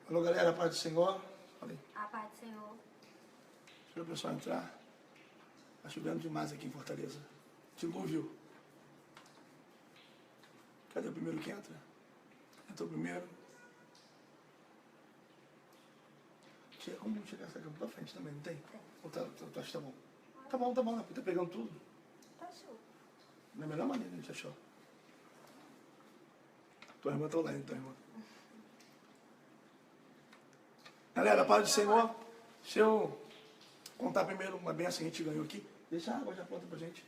Alô, galera, a paz do Senhor. Falei. A paz do Senhor. Deixa o pessoal entrar. Está chovendo demais aqui em Fortaleza. Dilúvio. Cadê o primeiro que entra? Entrou o primeiro. Como chegar essa cama pra frente também, não tem? Tem. Ou tá, tu acha que tá bom? Tá bom, né? Porque tá pegando tudo. Tá show. Da melhor maneira, a gente achou. Tua irmã tá lá, então, irmã. Galera, paz do Senhor. Deixa eu contar primeiro uma benção que a gente ganhou aqui. Deixa a água já pronta pra gente.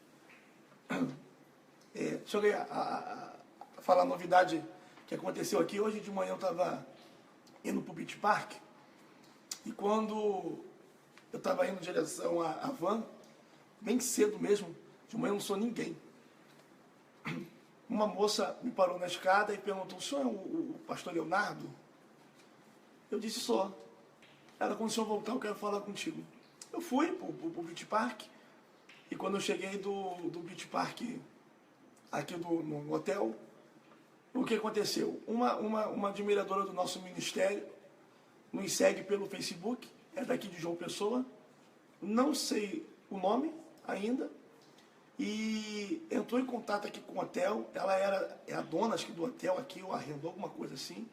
Deixa eu falar a novidade que aconteceu aqui. Hoje de manhã eu estava indo pro Beach Park. E quando eu estava indo em direção à van, bem cedo mesmo, de manhã eu não sou ninguém. Uma moça me parou na escada e perguntou: o senhor é o pastor Leonardo? Eu disse: sou. Ela: quando o senhor voltar, eu quero falar contigo. Eu fui para o Beach Park, e quando eu cheguei do Beach Park, aqui no hotel, o que aconteceu? Uma admiradora do nosso ministério nos segue pelo Facebook, é daqui de João Pessoa, não sei o nome ainda, e entrou em contato aqui com o hotel. Ela é a dona, acho que do hotel aqui, ou arrendou alguma coisa assim,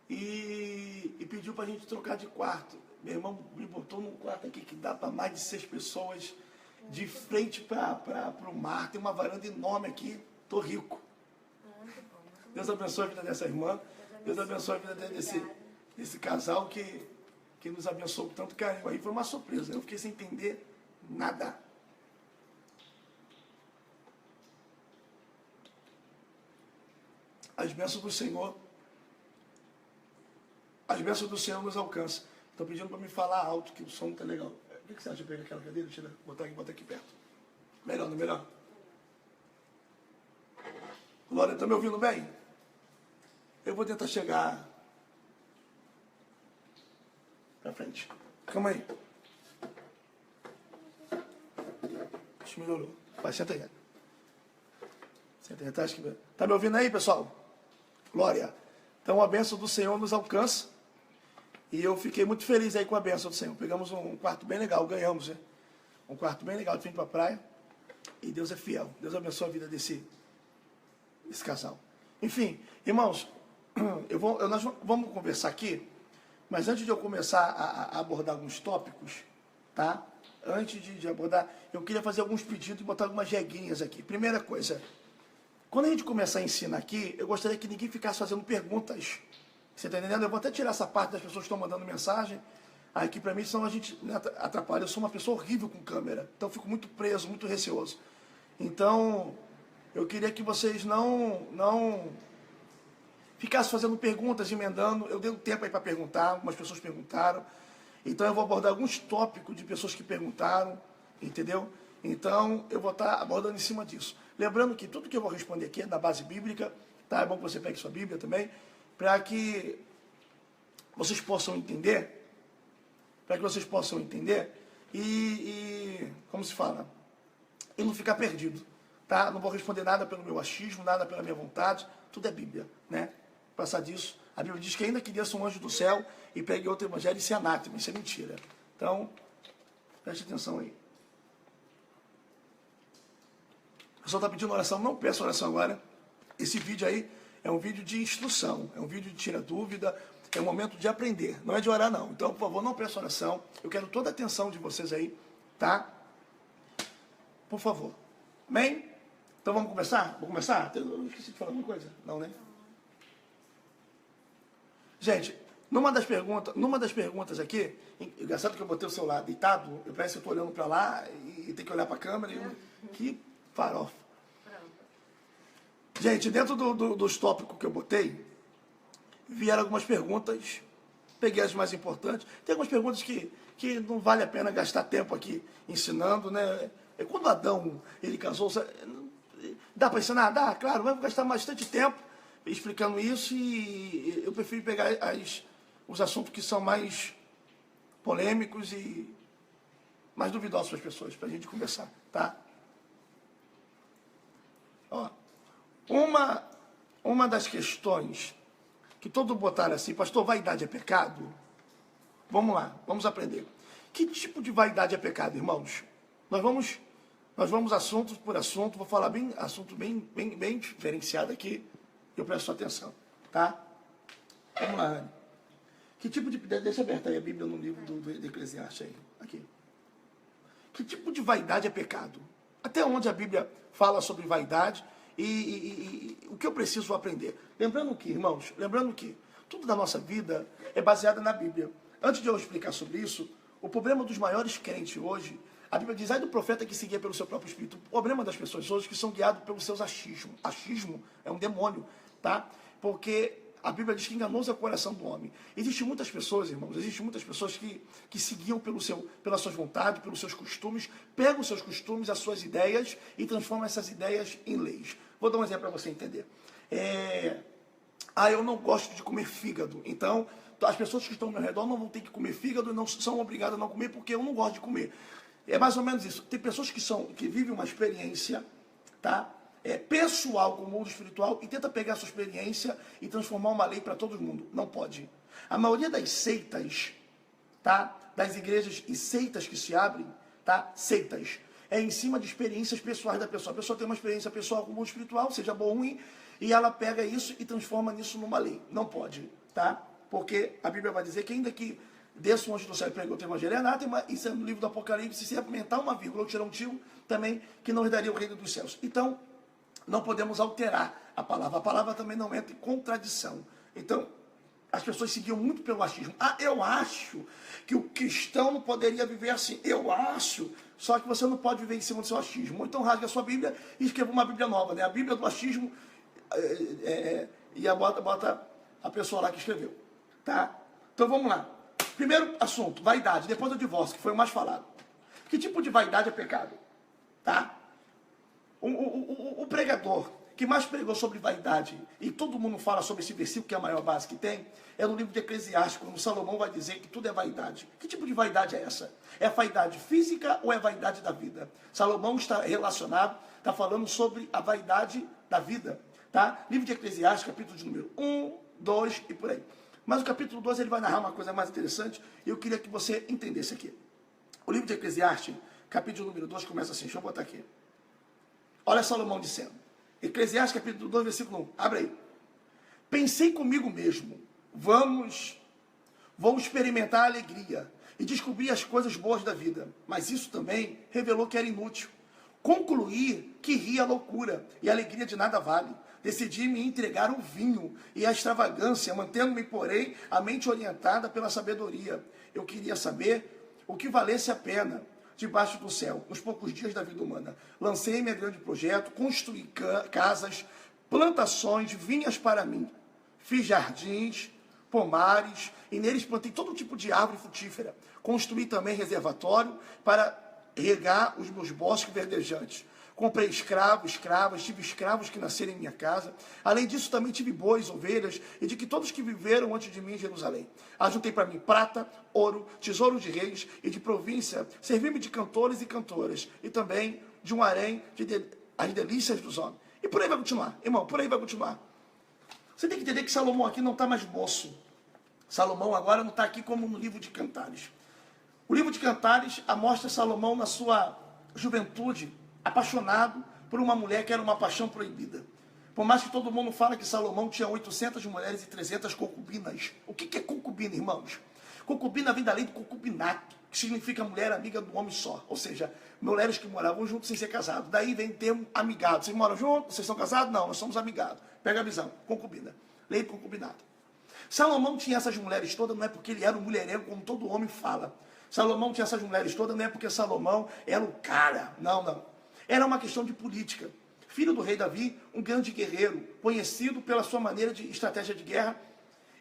e pediu para a gente trocar de quarto. Meu irmão me botou num quarto aqui que dá para mais de 6 pessoas, de frente para o mar, tem uma varanda enorme aqui, tô rico. Deus abençoe a vida dessa irmã, Deus abençoe a vida desse casal que nos abençoou com tanto carinho. Aí foi uma surpresa, eu fiquei sem entender nada. As bênçãos do Senhor nos alcançam. Estão pedindo para me falar alto, que o som não está legal. O que você acha de pegar aquela cadeira? Deixa eu botar aqui perto. Melhor, não é melhor? Glória, está me ouvindo bem? Eu vou tentar chegar para frente. Calma aí. Acho que melhorou. Vai, senta aí. Senta aí, tá me ouvindo aí, pessoal? Glória. Então a bênção do Senhor nos alcança. E eu fiquei muito feliz aí com a bênção do Senhor. Pegamos um quarto bem legal, ganhamos, né? Um quarto bem legal de frente para a praia. E Deus é fiel. Deus abençoe a vida desse casal. Enfim, irmãos, nós vamos conversar aqui, mas antes de eu começar a abordar alguns tópicos, tá? Antes de abordar, eu queria fazer alguns pedidos e botar algumas regrinhas aqui. Primeira coisa, quando a gente começar a ensinar aqui, eu gostaria que ninguém ficasse fazendo perguntas. Você está entendendo? Eu vou até tirar essa parte das pessoas que estão mandando mensagem aqui para mim, senão a gente atrapalha. Eu sou uma pessoa horrível com câmera, então eu fico muito preso, muito receoso. Então, eu queria que vocês não ficassem fazendo perguntas, emendando. Eu dei um tempo aí para perguntar, algumas pessoas perguntaram. Então, eu vou abordar alguns tópicos de pessoas que perguntaram, entendeu? Então, eu vou estar abordando em cima disso. Lembrando que tudo que eu vou responder aqui é da base bíblica, tá? É bom que você pegue sua Bíblia também, para que vocês possam entender, e como se fala, e não ficar perdido, tá? Não vou responder nada pelo meu achismo, nada pela minha vontade, tudo é Bíblia, né? Passar disso, a Bíblia diz que ainda que desça um anjo do céu e pegue outro evangelho, isso é anátema, isso é mentira. Então, preste atenção aí. O pessoal está pedindo oração, não peço oração agora. Esse vídeo aí é um vídeo de instrução, é um vídeo de tirar dúvida, é um momento de aprender, não é de orar não. Então, por favor, não peço oração, eu quero toda a atenção de vocês aí, tá? Por favor. Amém? Então vamos começar? Vou começar? Eu esqueci de falar alguma coisa? Não, né? Gente, numa das perguntas aqui, engraçado que eu botei o celular deitado, eu parece que eu estou olhando para lá e tem que olhar para a câmera, que farofa. Gente, dentro dos tópicos que eu botei, vieram algumas perguntas, peguei as mais importantes. Tem algumas perguntas que não vale a pena gastar tempo aqui ensinando, né? Quando Adão, ele casou, dá para ensinar? Dá, claro, vai gastar bastante tempo explicando isso, e eu prefiro pegar os assuntos que são mais polêmicos e mais duvidosos para as pessoas, para a gente conversar, tá? Ó, uma das questões que todos botaram assim, pastor, vaidade é pecado? Vamos lá, vamos aprender. Que tipo de vaidade é pecado, irmãos? Nós vamos assunto por assunto, vou falar assunto bem diferenciado aqui, eu presto sua atenção, tá? Vamos lá, Anne. Que tipo de... Deixa aberta aí a Bíblia no livro do Eclesiastes aí, aqui. Que tipo de vaidade é pecado? Até onde a Bíblia fala sobre vaidade e o que eu preciso aprender? Lembrando que, irmãos, tudo da nossa vida é baseado na Bíblia. Antes de eu explicar sobre isso, o problema dos maiores crentes hoje, a Bíblia diz, ai do profeta que seguia pelo seu próprio espírito. O problema das pessoas hoje é que são guiados pelos seus achismos. Achismo é um demônio, tá? Porque a Bíblia diz que enganoso é o coração do homem. Existem muitas pessoas, irmãos, que seguiam pelas suas vontades, pelos seus costumes, pegam os seus costumes, as suas ideias e transformam essas ideias em leis. Vou dar um exemplo para você entender. Eu não gosto de comer fígado, então as pessoas que estão ao meu redor não vão ter que comer fígado e não são obrigadas a não comer porque eu não gosto de comer. É mais ou menos isso. Tem pessoas que vivem uma experiência, tá? Pessoal com o mundo espiritual e tenta pegar a sua experiência e transformar uma lei para todo mundo. Não pode. A maioria das seitas, tá? Das igrejas e seitas que se abrem, tá? Seitas. É em cima de experiências pessoais da pessoa. A pessoa tem uma experiência pessoal com o mundo espiritual, seja bom ou ruim, e ela pega isso e transforma nisso numa lei. Não pode, tá? Porque a Bíblia vai dizer que ainda que desça um anjo do céu e pregue outro evangelho é anátema, isso é no livro do Apocalipse, se aumentar uma vírgula ou tirar um tio, também que não herdaria o reino dos céus. Então, não podemos alterar a palavra. A palavra também não entra em contradição. Então, as pessoas seguiam muito pelo achismo. Eu acho que o cristão não poderia viver assim. Eu acho. Só que você não pode viver em cima do seu achismo. Então, rasga a sua Bíblia e escreva uma Bíblia nova, né? A Bíblia do achismo e bota a pessoa lá que escreveu. Tá? Então, vamos lá. Primeiro assunto, vaidade. Depois do divórcio, que foi o mais falado. Que tipo de vaidade é pecado? Tá? O pregador que mais pregou sobre vaidade, e todo mundo fala sobre esse versículo, que é a maior base que tem, é no livro de Eclesiastes, quando Salomão vai dizer que tudo é vaidade. Que tipo de vaidade é essa? É vaidade física ou é vaidade da vida? Salomão está relacionado, está falando sobre a vaidade da vida. Tá? Livro de Eclesiastes, capítulo de número 1, 2 e por aí. Mas o capítulo 2 ele vai narrar uma coisa mais interessante, e eu queria que você entendesse aqui. O livro de Eclesiastes, capítulo número 2, começa assim, deixa eu botar aqui. Olha Salomão dizendo, Eclesiastes capítulo 2, versículo 1, abre aí. Pensei comigo mesmo, vou experimentar a alegria e descobrir as coisas boas da vida, mas isso também revelou que era inútil. Concluí que ria a loucura e a alegria de nada vale. Decidi me entregar ao vinho e à extravagância, mantendo-me, porém, a mente orientada pela sabedoria. Eu queria saber o que valesse a pena debaixo do céu, nos poucos dias da vida humana. Lancei-me a grande projeto, construí casas, plantações, vinhas para mim. Fiz jardins, pomares, e neles plantei todo tipo de árvore frutífera. Construí também reservatório para regar os meus bosques verdejantes. Comprei escravas, tive escravos que nasceram em minha casa. Além disso, também tive bois, ovelhas, e de que todos que viveram antes de mim em Jerusalém. Ajuntei para mim prata, ouro, tesouro de reis e de província. Servi-me de cantores e cantoras, e também de um harém as delícias dos homens. E por aí vai continuar, irmão, por aí vai continuar. Você tem que entender que Salomão aqui não está mais moço. Salomão agora não está aqui como no livro de Cantares. O livro de Cantares mostra Salomão na sua juventude, apaixonado por uma mulher que era uma paixão proibida. Por mais que todo mundo fala que Salomão tinha 800 mulheres e 300 concubinas. O que é concubina, irmãos? Concubina vem da lei do concubinato, que significa mulher amiga do homem só. Ou seja, mulheres que moravam juntos sem ser casados. Daí vem o termo amigado. Vocês moram juntos? Vocês são casados? Não, nós somos amigados. Pega a visão. Concubina. Lei do concubinato. Salomão tinha essas mulheres todas, não é porque ele era um mulherengo, como todo homem fala. Salomão tinha essas mulheres todas, não é porque Salomão era o cara. Não. Era uma questão de política. Filho do rei Davi, um grande guerreiro, conhecido pela sua maneira de estratégia de guerra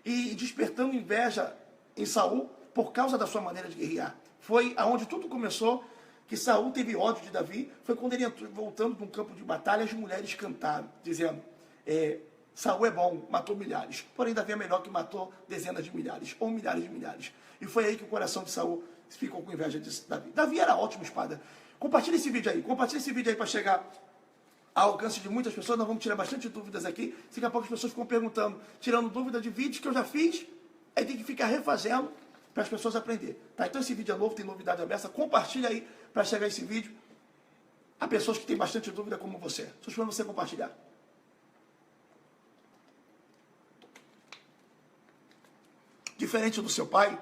e despertando inveja em Saul por causa da sua maneira de guerrear. Foi aonde tudo começou, que Saul teve ódio de Davi, foi quando ele entrou, voltando de um campo de batalha, as mulheres cantaram, dizendo, Saul é bom, matou milhares, porém Davi é melhor que matou dezenas de milhares, ou milhares de milhares. E foi aí que o coração de Saul ficou com inveja de Davi. Davi era ótima espada. Compartilha esse vídeo aí para chegar ao alcance de muitas pessoas. Nós vamos tirar bastante dúvidas aqui. Daqui a pouco as pessoas ficam perguntando, tirando dúvida de vídeos que eu já fiz, aí tem que ficar refazendo para as pessoas aprenderem. Tá? Então esse vídeo é novo, tem novidade aberta. Compartilha aí para chegar esse vídeo a pessoas que têm bastante dúvida como você. Estou esperando você compartilhar. Diferente do seu pai,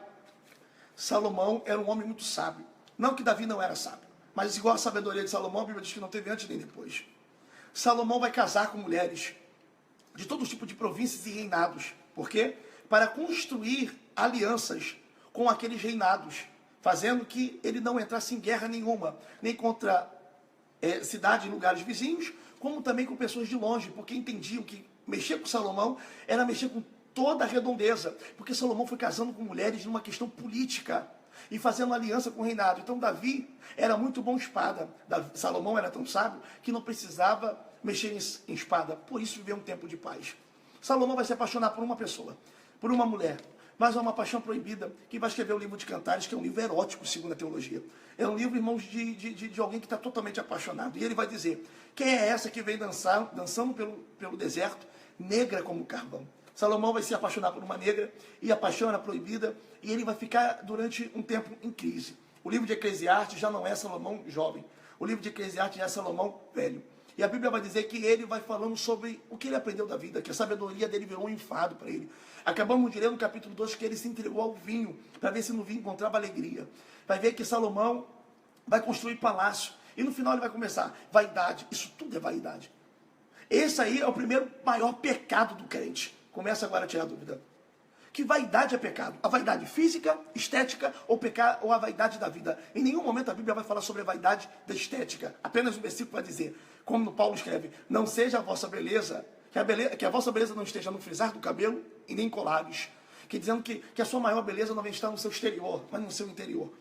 Salomão era um homem muito sábio. Não que Davi não era sábio, mas igual a sabedoria de Salomão, a Bíblia diz que não teve antes nem depois. Salomão vai casar com mulheres de todo tipo de províncias e reinados. Por quê? Para construir alianças com aqueles reinados, fazendo que ele não entrasse em guerra nenhuma, nem contra cidades e lugares vizinhos, como também com pessoas de longe, porque entendiam que mexer com Salomão era mexer com toda a redondeza, porque Salomão foi casando com mulheres numa questão política e fazendo aliança com o reinado. Então Davi era muito bom espada. Salomão era tão sábio que não precisava mexer em espada, por isso viveu um tempo de paz. Salomão vai se apaixonar por uma pessoa, por uma mulher, mas é uma paixão proibida, que vai escrever o livro de Cantares, que é um livro erótico, segundo a teologia. É um livro, irmãos, de alguém que está totalmente apaixonado. E ele vai dizer, quem é essa que vem dançando pelo deserto, negra como carvão? Salomão vai se apaixonar por uma negra, e a paixão era proibida, e ele vai ficar durante um tempo em crise. O livro de Eclesiastes já não é Salomão jovem, o livro de Eclesiastes já é Salomão velho. E a Bíblia vai dizer que ele vai falando sobre o que ele aprendeu da vida, que a sabedoria dele virou um enfado para ele. Acabamos de ler no capítulo 2 que ele se entregou ao vinho, para ver se no vinho encontrava alegria. Vai ver que Salomão vai construir palácio, e no final ele vai começar, vaidade, isso tudo é vaidade. Esse aí é o primeiro maior pecado do crente. Começa agora a tirar dúvida. Que vaidade é pecado? A vaidade física, estética ou a vaidade da vida? Em nenhum momento a Bíblia vai falar sobre a vaidade da estética. Apenas um versículo vai dizer, como Paulo escreve, não seja a vossa beleza, que a vossa beleza não esteja no frisar do cabelo e nem em colares. Que dizendo que a sua maior beleza não vem estar no seu exterior, mas no seu interior.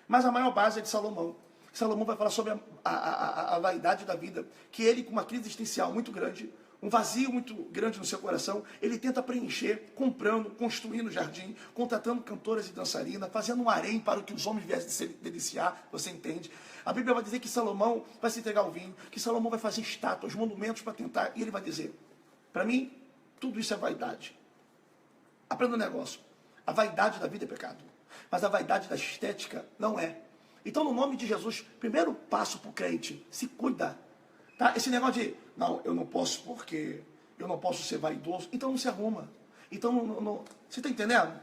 Mas a maior base é de Salomão. Salomão vai falar sobre a vaidade da vida, que ele, com uma crise existencial muito grande, um vazio muito grande no seu coração, ele tenta preencher, comprando, construindo jardim, contratando cantoras e dançarinas, fazendo um harém para que os homens viessem se deliciar, você entende? A Bíblia vai dizer que Salomão vai se entregar ao vinho, que Salomão vai fazer estátuas, monumentos para tentar, e ele vai dizer, para mim, tudo isso é vaidade. Aprenda um negócio, a vaidade da vida é pecado, mas a vaidade da estética não é. Então, no nome de Jesus, primeiro passo para o crente, se cuida. Tá? Esse negócio de, não, eu não posso porque eu não posso ser vaidoso, então não se arruma. Então, você está entendendo?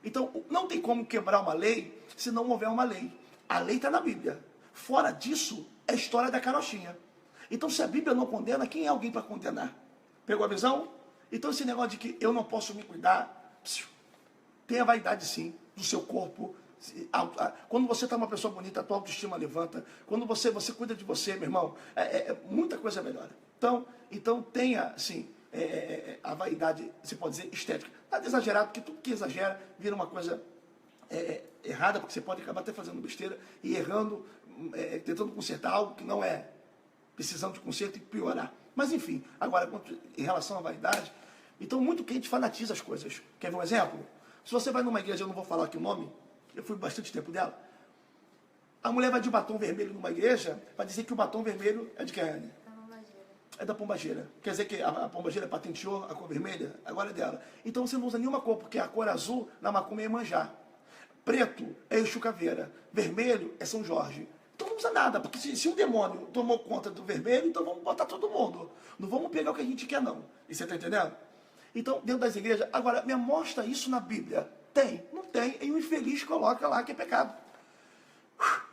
Então, não tem como quebrar uma lei se não houver uma lei. A lei está na Bíblia. Fora disso, é a história da carochinha. Então, se a Bíblia não condena, quem é alguém para condenar? Pegou a visão? Então, esse negócio de que eu não posso me cuidar, tem a vaidade sim, do seu corpo. Quando você está uma pessoa bonita, a tua autoestima levanta. Quando você cuida de você, meu irmão, muita coisa melhora. Então tenha, assim, a vaidade, você pode dizer, estética. Nada exagerado, porque tudo que exagera vira uma coisa errada, porque você pode acabar até fazendo besteira e errando, tentando consertar algo que não é precisando de conserto e piorar. Mas enfim, agora, em relação à vaidade, então muito crente fanatiza as coisas. Quer ver um exemplo? Se você vai numa igreja, eu não vou falar aqui o nome, eu fui bastante tempo dela, a mulher vai de batom vermelho numa igreja, para dizer que o batom vermelho é de quem, Anne? É da pombageira. Quer dizer que a pombageira patenteou a cor vermelha? Agora é dela. Então você não usa nenhuma cor, porque a cor azul na macumba é Iemanjá. Preto é Exu Caveira. Vermelho é São Jorge. Então não usa nada, porque se um demônio tomou conta do vermelho, então vamos botar todo mundo. Não vamos pegar o que a gente quer, não. E você está entendendo? Então, dentro das igrejas, agora, me mostra isso na Bíblia. Tem? Não tem. E o infeliz coloca lá que é pecado.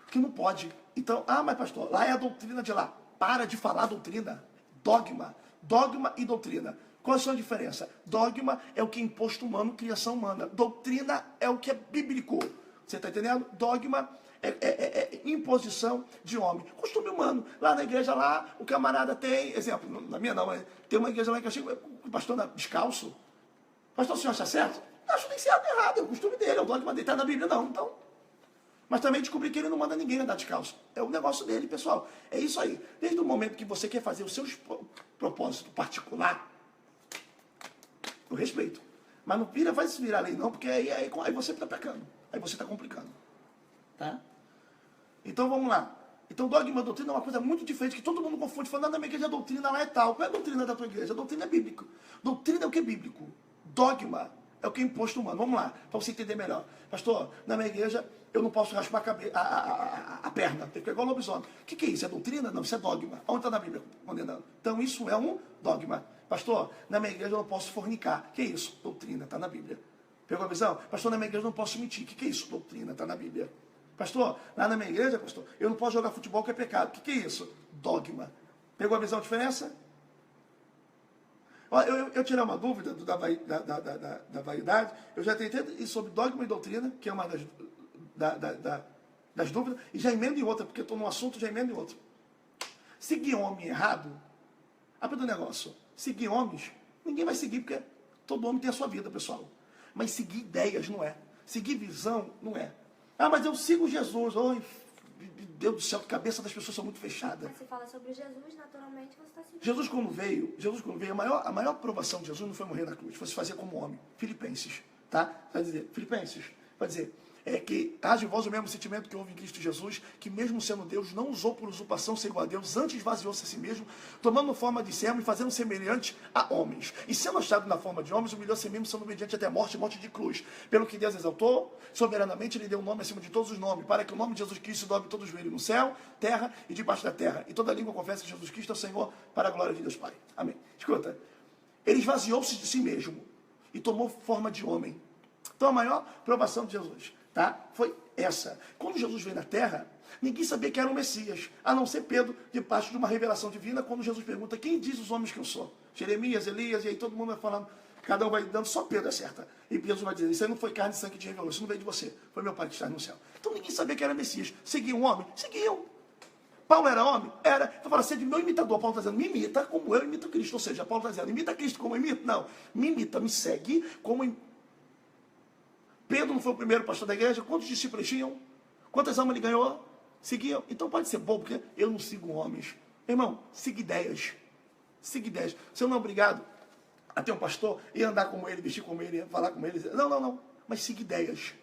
Que não pode. Então, mas pastor, lá é a doutrina de lá. Para de falar doutrina. Dogma. Dogma e doutrina. Qual é a sua diferença? Dogma é o que é imposto humano, criação humana. Doutrina é o que é bíblico. Você está entendendo? Dogma é imposição de homem. Costume humano. Lá na igreja, lá, o camarada tem, exemplo, na minha não, tem uma igreja lá que eu chego, o pastor descalço. Pastor, o senhor acha certo? Não acho nem certo nem errado, é o costume dele, é o dogma dele, está na Bíblia, não. Então, mas também descobri que ele não manda ninguém andar descalço. É o negócio dele, pessoal. É isso aí. Desde o momento que você quer fazer o seu propósito particular, eu respeito. Mas não faz isso virar lei, não, porque aí você está pecando. Aí você está complicando. Tá? Então vamos lá. Então, dogma e doutrina é uma coisa muito diferente, que todo mundo confunde, falando, na minha igreja a doutrina lá é tal. Qual é a doutrina da tua igreja? A doutrina é bíblica. Doutrina é o que é bíblico. Dogma é o que é imposto humano. Vamos lá, para você entender melhor. Pastor, na minha igreja eu não posso raspar a perna, tem que ficar igual lobisomem. O que é isso? É doutrina? Não, isso é dogma. Onde está na Bíblia condenando? Então, isso é um dogma. Pastor, na minha igreja eu não posso fornicar. O que é isso? Doutrina, está na Bíblia. Pegou a visão? Pastor, na minha igreja eu não posso mentir. O que é isso? Doutrina, está na Bíblia. Pastor, lá na minha igreja, pastor, eu não posso jogar futebol que é pecado. O que é isso? Dogma. Pegou a visão, a diferença? Eu tirei uma dúvida da vaidade. Eu já tentei sobre dogma e doutrina, que é uma das dúvidas, e já emendo em outra, porque estou num assunto, já emendo em outro. Seguir homem errado, abre o negócio. Seguir homens, ninguém vai seguir, porque todo homem tem a sua vida, pessoal. Mas seguir ideias não é. Seguir visão não é. Ah, mas eu sigo Jesus. Oh, meu Deus do céu, a cabeça das pessoas são muito fechada. Mas você fala sobre Jesus, naturalmente você está seguindo. Jesus quando veio, a maior aprovação de Jesus não foi morrer na cruz, foi se fazer como homem. Filipenses, tá? Vai dizer, Filipenses, vai dizer, que haja em vós o mesmo sentimento que houve em Cristo Jesus, que mesmo sendo Deus, não usou por usurpação ser igual a Deus, antes esvaziou-se a si mesmo, tomando forma de servo e fazendo semelhante a homens. E sendo achado na forma de homens, humilhou a si mesmo, sendo obediente até a morte de cruz. Pelo que Deus exaltou, soberanamente lhe deu um nome acima de todos os nomes, para que o nome de Jesus Cristo dobre todo o joelho no céu, terra e debaixo da terra. E toda língua confesse que Jesus Cristo é o Senhor, para a glória de Deus Pai. Amém. Escuta, ele esvaziou-se de si mesmo e tomou forma de homem. Então a maior provação de Jesus, tá? Foi essa. Quando Jesus veio na terra, ninguém sabia que era o Messias, a não ser Pedro, debaixo de uma revelação divina, quando Jesus pergunta, quem diz os homens que eu sou? Jeremias, Elias, e aí todo mundo vai falando, cada um vai dando, só Pedro acerta. E Pedro vai dizer, isso aí não foi carne e sangue que te revelou, isso não veio de você, foi meu Pai que está no céu. Então ninguém sabia que era Messias. Seguiam um homem? Seguiam. Paulo era homem? Era. Então fala, você é de meu imitador. Paulo está dizendo, me imita como eu imito Cristo. Ou seja, Paulo está dizendo, imita Cristo como eu imito? Não. Me imita, me segue como Pedro não foi o primeiro pastor da igreja? Quantos discípulos tinham? Quantas almas ele ganhou? Seguiam. Então pode ser bom, porque eu não sigo homens. Irmão, siga ideias. Siga ideias. Você não é obrigado a ter um pastor e andar como ele, vestir como ele, falar como ele. Não. Mas siga ideias.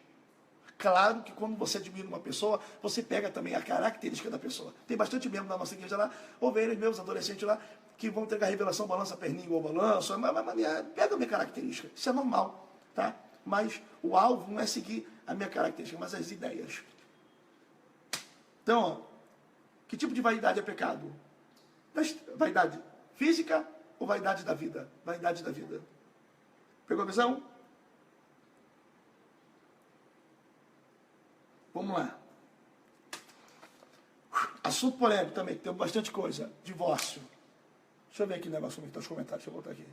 Claro que quando você admira uma pessoa, você pega também a característica da pessoa. Tem bastante membro na nossa igreja lá, ovelhas meus, adolescentes lá, que vão entregar a revelação, balança a perninha igual balanço, pega a minha característica. Isso é normal, tá? Mas o alvo não é seguir a minha característica, mas as ideias. Então, ó, que tipo de vaidade é pecado? Vaidade física ou vaidade da vida? Vaidade da vida. Pegou a visão? Vamos lá. Assunto polêmico também, que tem bastante coisa. Divórcio. Deixa eu ver aqui o negócio que está nos comentários. Deixa eu voltar aqui.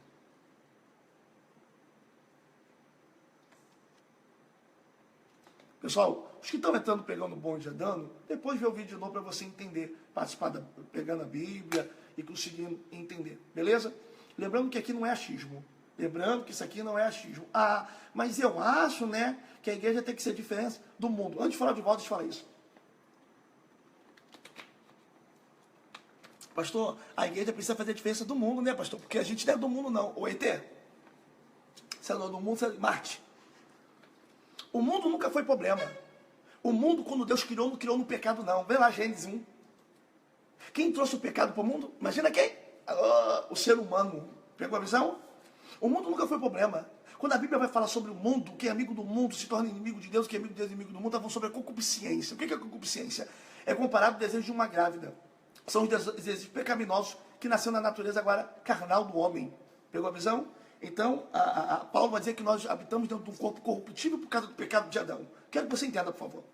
Pessoal, os que estão entrando pegando o bonde andando, depois vê o vídeo de novo para você entender, participar pegando a Bíblia e conseguindo entender, beleza? Lembrando que aqui não é achismo. Lembrando que isso aqui não é achismo. Ah, mas eu acho, né, que a igreja tem que ser diferente do mundo. Antes de falar de volta, deixa eu falar isso. Pastor, a igreja precisa fazer a diferença do mundo, né, pastor? Porque a gente não é do mundo, não. O ET, você não é do mundo, você é de Marte. O mundo nunca foi problema. O mundo, quando Deus criou, não criou no pecado, não. Vê lá Gênesis 1. Quem trouxe o pecado para o mundo? Imagina quem? O ser humano. Pegou a visão? O mundo nunca foi problema. Quando a Bíblia vai falar sobre o mundo, quem é amigo do mundo se torna inimigo de Deus, quem é amigo de Deus inimigo do mundo, está falando sobre a concupiscência. O que é a concupiscência? É comparado ao desejo de uma grávida. São os desejos pecaminosos que nasceu na natureza agora carnal do homem. Pegou a visão? Então, Paulo vai dizer que nós habitamos dentro de um corpo corruptível por causa do pecado de Adão. Quero que você entenda, por favor.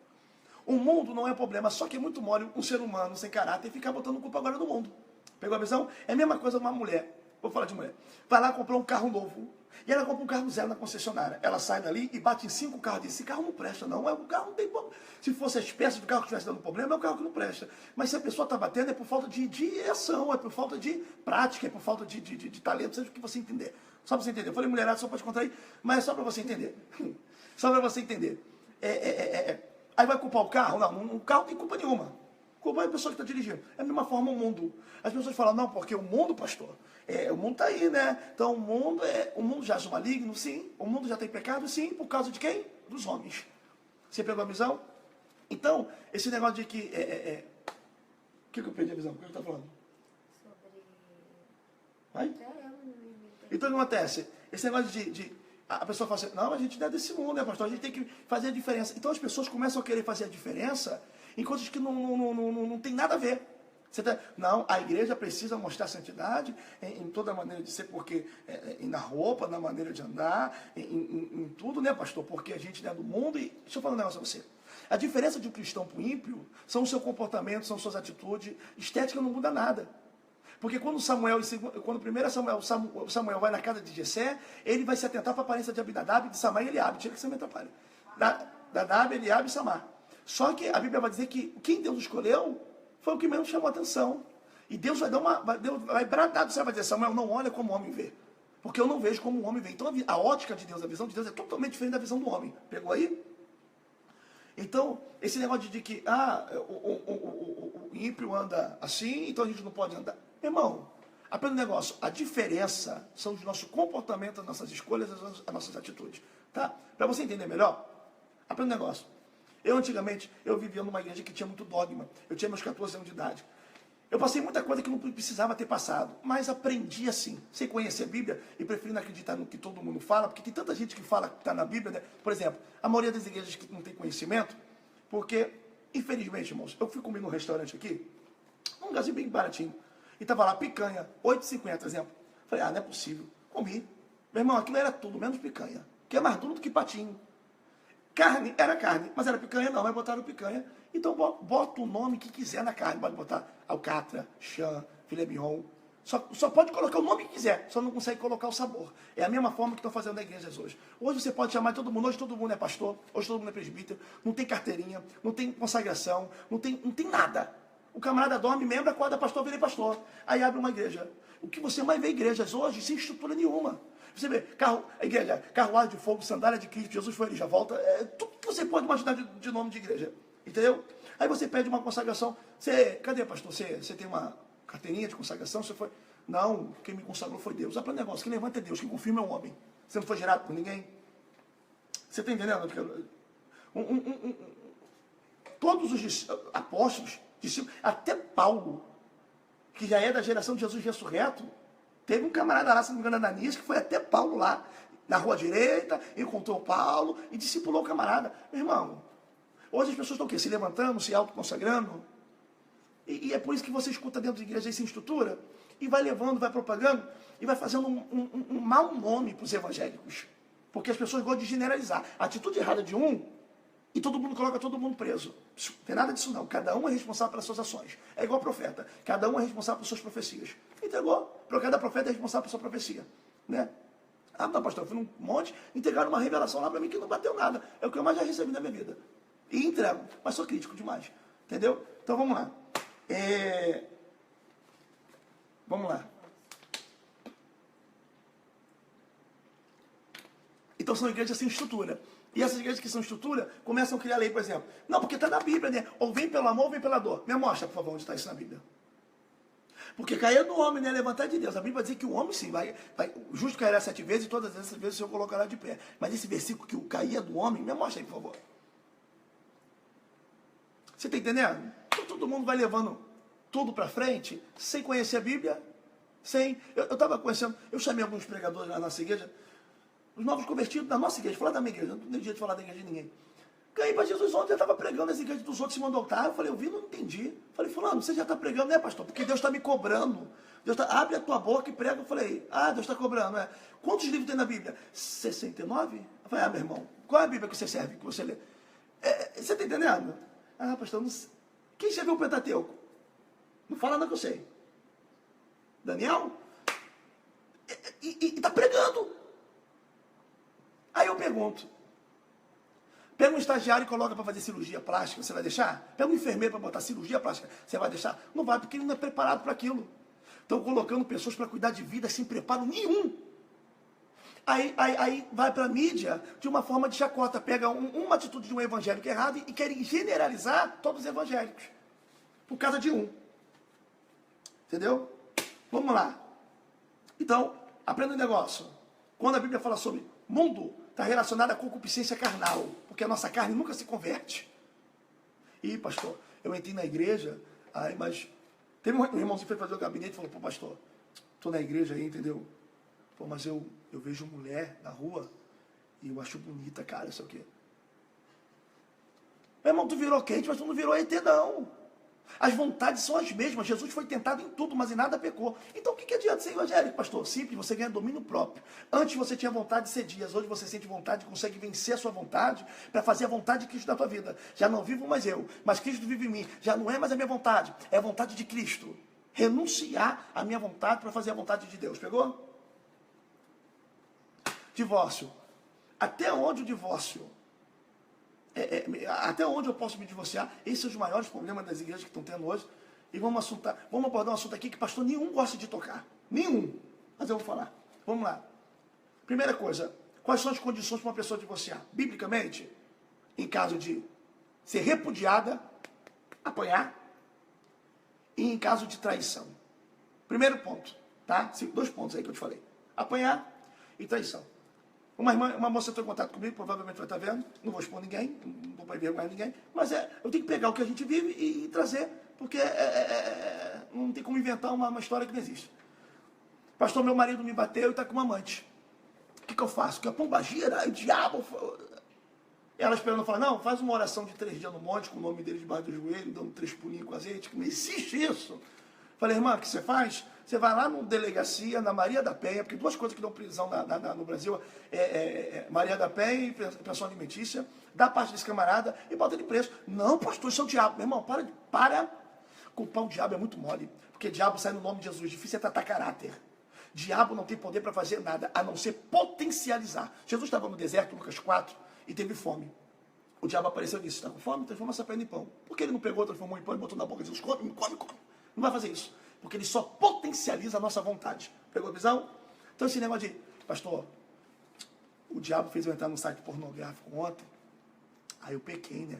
O mundo não é problema, só que é muito mole um ser humano sem caráter ficar botando culpa agora no mundo. Pegou a visão? É a mesma coisa uma mulher. Vou falar de mulher. Vai lá comprar um carro novo. E ela compra um carro zero na concessionária. Ela sai dali e bate em 5 carros. Diz, esse carro não presta, não. O carro não tem problema. Se fosse as peças do carro que estivesse dando problema, é o carro que não presta. Mas se a pessoa está batendo, é por falta de direção, é por falta de prática, é por falta de talento, seja o que você entender. Só para você entender. Eu falei mulherada só para te contrair, mas é só para você entender. Só para você entender. Aí vai culpar o carro? Não, o carro não tem culpa nenhuma. Culpa é a pessoa que está dirigindo. É a mesma forma o mundo. As pessoas falam, não, porque o mundo, pastor, o mundo está aí, né? Então o mundo já é maligno, sim. O mundo já tem pecado, sim. Por causa de quem? Dos homens. Você pegou a visão? Então, esse negócio de que que eu perdi a visão? O que eu estou falando? Sobre... Vai? Até eu me Então, o que acontece? Esse negócio a pessoa fala assim, não, a gente não é desse mundo, né, pastor? A gente tem que fazer a diferença. Então, as pessoas começam a querer fazer a diferença em coisas que não tem nada a ver. Não, a igreja precisa mostrar santidade em toda a maneira de ser, porque na roupa, na maneira de andar, em tudo, né, pastor? Porque a gente é do mundo e... Deixa eu falar um negócio a você. A diferença de um cristão para o ímpio são o seu comportamento, são suas atitudes. Estética não muda nada. Porque quando primeiro Samuel vai na casa de Jessé, ele vai se atentar para a aparência de Abinadab, de Samar e Eliabe. Tira que você me atrapalha. Nadab, Eliabe e Samar. Só que a Bíblia vai dizer que quem Deus escolheu foi o que menos chamou a atenção. E Deus vai bradar do céu, vai dizer, Samuel, não olha como o homem vê. Porque eu não vejo como o homem vê. Então a ótica de Deus, a visão de Deus é totalmente diferente da visão do homem. Pegou aí? Então, esse negócio de que o ímpio anda assim, então a gente não pode andar. Irmão, aprenda um negócio. A diferença são os nossos comportamentos, as nossas escolhas, as nossas atitudes. Tá? Para você entender melhor, aprenda um negócio. Antigamente, eu vivia numa igreja que tinha muito dogma. Eu tinha meus 14 anos de idade. Eu passei muita coisa que não precisava ter passado, mas aprendi assim, sem conhecer a Bíblia e preferindo acreditar no que todo mundo fala, porque tem tanta gente que fala que está na Bíblia, né? Por exemplo, a maioria das igrejas que não tem conhecimento, porque, infelizmente, irmãos, eu fui comer num restaurante aqui, um lugarzinho bem baratinho, e estava lá picanha, R$8,50, exemplo. Falei, não é possível. Comi. Meu irmão, aquilo era tudo, menos picanha, que é mais duro do que patinho. Carne, era carne, mas era picanha não, mas botaram picanha. Então bota o nome que quiser na carne, pode botar alcatra, chã, filé mignon. Só pode colocar o nome que quiser, só não consegue colocar o sabor. É a mesma forma que estão fazendo na igreja hoje. Hoje você pode chamar todo mundo, hoje todo mundo é pastor, hoje todo mundo é presbítero, não tem carteirinha, não tem consagração, não tem nada. O camarada dorme, membro, acorda pastor, virei pastor. Aí abre uma igreja. O que você mais vê igrejas hoje sem estrutura nenhuma. Você vê, carruagem de fogo, sandália de Cristo, Jesus foi ali, já volta. Tudo que você pode imaginar de nome de igreja. Entendeu? Aí você pede uma consagração. Cadê, pastor? Você tem uma carteirinha de consagração? Você foi? Não, quem me consagrou foi Deus. Aprende um negócio, quem levanta é Deus, quem confirma é um homem. Você não foi gerado por ninguém. Você está entendendo? Todos os apóstolos, discípulos, até Paulo, que já é da geração de Jesus ressurreto, teve um camarada lá, se não me engano, Ananias, que foi até Paulo lá, na rua direita, encontrou Paulo e discipulou o camarada. Meu irmão, hoje as pessoas estão o quê? Se levantando, se autoconsagrando. E é por isso que você escuta dentro de igreja sem estrutura, e vai levando, vai propagando, e vai fazendo um mau nome para os evangélicos. Porque as pessoas gostam de generalizar. A atitude errada de um, e todo mundo coloca todo mundo preso. Não tem nada disso não. Cada um é responsável pelas suas ações. É igual profeta. Cada um é responsável por suas profecias. Entregou. Cada profeta é responsável por sua profecia. Né? Não, pastor, eu fui num monte, entregaram uma revelação lá para mim que não bateu nada. É o que eu mais já recebi na minha vida. E entrego. Mas sou crítico demais. Entendeu? Então vamos lá. Vamos lá. Então são igrejas sem estrutura. E essas igrejas que são estrutura começam a criar lei, por exemplo. Não, porque está na Bíblia, né? Ou vem pelo amor ou vem pela dor. Me mostra, por favor, onde está isso na Bíblia. Porque cair do homem, né? Levantar de Deus. A Bíblia diz que o homem sim, o justo cairá 7 vezes e todas essas vezes o Senhor colocará de pé. Mas esse versículo que o cair do homem, me mostra aí, por favor. Você está entendendo? Então todo mundo vai levando tudo para frente, sem conhecer a Bíblia, sem... Eu estava conhecendo, eu chamei alguns pregadores na nossa igreja, os novos convertidos da nossa igreja, falar da minha igreja, não tem jeito de falar da igreja de ninguém. Ganhei para Jesus ontem, eu estava pregando nas igrejas dos outros em cima do altar. Eu falei, eu vi, não entendi. Falei, fulano, você já está pregando, né, pastor? Porque Deus está me cobrando. Abre a tua boca e prega. Eu falei, Deus está cobrando, é. Quantos livros tem na Bíblia? 69? Eu falei, meu irmão, qual é a Bíblia que você serve, que você lê? Você está entendendo? Pastor, não sei. Quem já viu o Pentateuco? Não fala nada que eu sei. Daniel? E está pregando. Aí eu pergunto, pega um estagiário e coloca para fazer cirurgia plástica, você vai deixar? Pega um enfermeiro para botar cirurgia plástica, você vai deixar? Não vai, porque ele não é preparado para aquilo. Estão colocando pessoas para cuidar de vida sem preparo nenhum. Aí vai para a mídia de uma forma de chacota, pega uma atitude de um evangélico errado e querem generalizar todos os evangélicos. Por causa de um. Entendeu? Vamos lá. Então, aprenda um negócio. Quando a Bíblia fala sobre mundo, está relacionada à concupiscência carnal, porque a nossa carne nunca se converte. E pastor, eu entrei na igreja, mas Teve um irmãozinho que foi fazer o gabinete e falou, pô, pastor, tô na igreja aí, entendeu? Pô, mas eu vejo mulher na rua e eu acho bonita, cara, isso aqui. Meu irmão, tu virou quente, mas tu não virou ET, não. As vontades são as mesmas. Jesus foi tentado em tudo, mas em nada pecou. Então o que adianta ser evangélico, pastor? Simples, você ganha domínio próprio. Antes você tinha vontade de ser dias, hoje você sente vontade e consegue vencer a sua vontade para fazer a vontade de Cristo na tua vida. Já não vivo mais eu, mas Cristo vive em mim. Já não é mais a minha vontade, é a vontade de Cristo. Renunciar à minha vontade para fazer a vontade de Deus. Pegou? Divórcio. Até onde o divórcio? Até onde eu posso me divorciar? Esses são os maiores problemas das igrejas que estão tendo hoje. E vamos abordar um assunto aqui que pastor nenhum gosta de tocar. Nenhum. Mas eu vou falar. Vamos lá. Primeira coisa, quais são as condições para uma pessoa divorciar? Biblicamente, em caso de ser repudiada, apanhar, e em caso de traição. Primeiro ponto, tá? 2 pontos aí que eu te falei. Apanhar e traição. Uma moça entrou em contato comigo, provavelmente vai estar vendo, não vou expor ninguém, não vou envergonhar ninguém, mas eu tenho que pegar o que a gente vive e trazer, porque não tem como inventar uma história que não existe. Pastor, meu marido me bateu e está com uma amante. O que eu faço? Que a pomba gira, o diabo... Ela esperando falar, não, faz uma oração de 3 dias no monte, com o nome dele debaixo do joelho, dando 3 pulinhos com azeite, que não existe isso. Falei, irmã, o que você faz? Você vai lá na delegacia, na Maria da Penha, porque 2 coisas que dão prisão no Brasil Maria da Penha e pensão alimentícia, dá parte desse camarada e bota ele preso. Não, pastor, isso é o diabo. Meu irmão, para. Culpar o diabo é muito mole, porque diabo sai no nome de Jesus. Difícil é tratar caráter. Diabo não tem poder para fazer nada, a não ser potencializar. Jesus estava no deserto, Lucas 4, e teve fome. O diabo apareceu e disse, está com fome? Transforma essa pedra em pão. Por que ele não pegou, transformou em pão e botou na boca de Jesus? Come, come, come. Não vai fazer isso. Porque ele só potencializa a nossa vontade. Pegou a visão? Então esse negócio de, pastor, o diabo fez eu entrar num site pornográfico ontem. Aí eu pequei, né?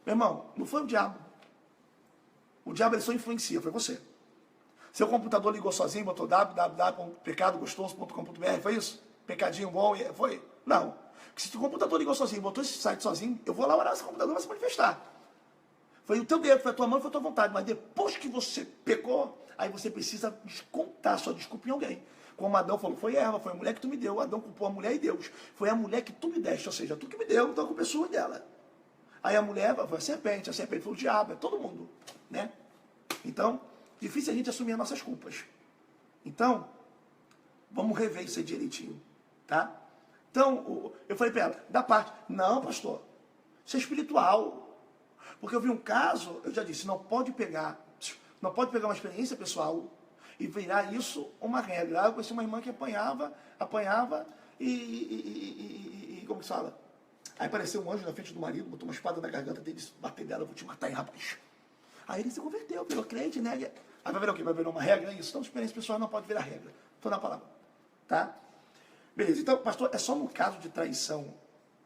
Meu irmão, não foi o diabo. O diabo ele só influencia, foi você. Seu computador ligou sozinho, botou www.pecadogostoso.com.br, foi isso? Pecadinho bom, foi? Não. Porque se o computador ligou sozinho, botou esse site sozinho, eu vou lá orar, esse computador vai se manifestar. Foi o teu dedo, foi a tua mão, foi a tua vontade. Mas depois que você pecou, aí você precisa descontar sua desculpa em alguém. Como Adão falou, foi Eva, foi a mulher que tu me deu. Adão culpou a mulher e Deus. Foi a mulher que tu me deste, ou seja, tu que me deu, então a culpa é sua e dela. Aí a mulher foi a serpente foi o diabo, é todo mundo, né? Então, difícil a gente assumir as nossas culpas. Então, vamos rever isso aí direitinho, tá? Então, eu falei para ela, da parte, não, pastor, isso é espiritual. Porque eu vi um caso, eu já disse, não pode pegar uma experiência pessoal e virar isso uma regra. Eu conheci uma irmã que apanhava e como que se fala? Aí apareceu um anjo na frente do marido, botou uma espada na garganta dele, disse, bater dela, eu vou te matar, hein, rapaz. Aí ele se converteu, virou crente, né? Aí vai virar o quê? Vai virar uma regra? Isso. Então, experiência pessoal não pode virar regra. Estou na palavra. Tá? Beleza. Então, pastor, é só no caso de traição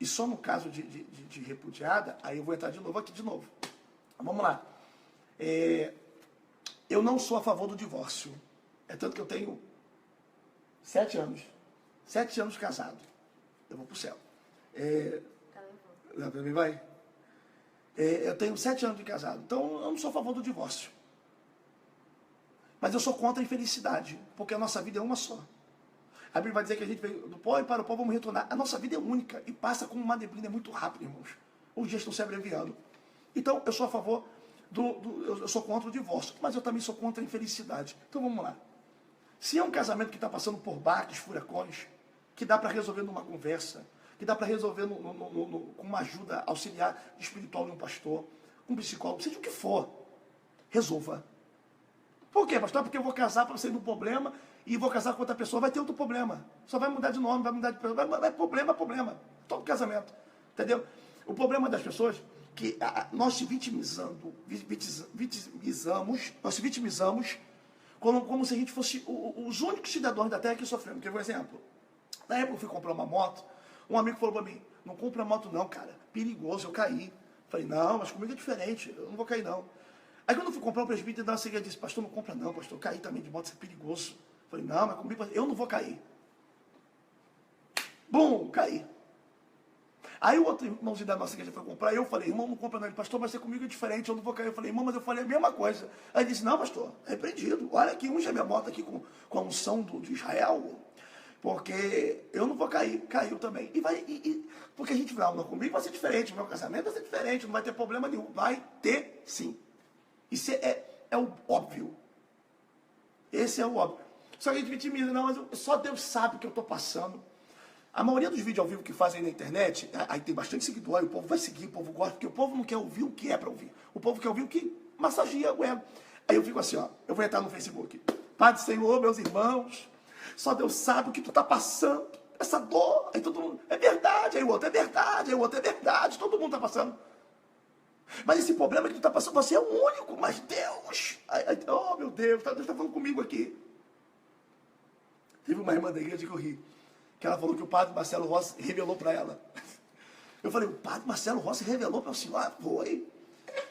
e só no caso de repudiada, aí eu vou entrar de novo aqui de novo. Vamos lá. Eu não sou a favor do divórcio. É tanto que eu tenho 7 anos. 7 anos casado. Eu vou pro céu. Lá pra mim vai? Eu tenho 7 anos de casado. Então, eu não sou a favor do divórcio. Mas eu sou contra a infelicidade. Porque a nossa vida é uma só. A Bíblia vai dizer que a gente veio do pó e para o pó vamos retornar. A nossa vida é única e passa como uma neblina, é muito rápido, irmãos. Os dias estão se abreviando. Então, eu sou a favor eu sou contra o divórcio, mas eu também sou contra a infelicidade. Então, vamos lá. Se é um casamento que está passando por baques, furacões, que dá para resolver numa conversa, que dá para resolver com uma ajuda auxiliar espiritual de um pastor, um psicólogo, seja o que for, resolva. Por quê, pastor? Porque eu vou casar para sair do problema e vou casar com outra pessoa, vai ter outro problema. Só vai mudar de nome, vai mudar de pessoa, vai problema. Todo casamento. Entendeu? O problema das pessoas é que nós se vitimizamos como se a gente fosse os únicos cidadãos da terra que sofremos. Quer ver um exemplo? Na época eu fui comprar uma moto, um amigo falou para mim, não compra moto não, cara, perigoso, eu caí. Falei, não, mas comigo é diferente, eu não vou cair não. Aí quando eu fui comprar, o presbítero da seguida disse, pastor, não compra não, pastor, eu caí também de moto, isso é perigoso. Falei, não, mas comigo eu não vou cair. Bum, caí. Aí o outro irmãozinho da nossa igreja foi comprar, e eu falei, irmão, não compra não. Ele, pastor, mas ser comigo é diferente, eu não vou cair. Eu falei, irmão, mas eu falei a mesma coisa. Aí ele disse, não, pastor, repreendido. Olha aqui, unge a minha bota aqui com a unção de Israel, porque eu não vou cair. Caiu também. Porque a gente fala, não, comigo vai ser diferente, meu casamento vai ser diferente, não vai ter problema nenhum. Vai ter, sim. Isso é o óbvio. Esse é o óbvio. Só que a gente vitimiza, não, mas só Deus sabe o que eu estou passando. A maioria dos vídeos ao vivo que fazem na internet, aí tem bastante seguidor, aí o povo vai seguir, o povo gosta, porque o povo não quer ouvir o que é para ouvir. O povo quer ouvir o que massageia o ego. Aí eu fico assim, ó, eu vou entrar no Facebook. Pai do Senhor, meus irmãos, só Deus sabe o que tu está passando, essa dor. Aí todo mundo, é verdade, aí o outro, é verdade, aí o outro, é verdade, todo mundo está passando. Mas esse problema que tu está passando, você é o único, mas Deus, oh meu Deus, Deus está falando comigo aqui. Teve uma irmã da igreja que eu ri, que ela falou que o padre Marcelo Rossi revelou para ela. Eu falei, o padre Marcelo Rossi revelou para o senhor? Ah, foi.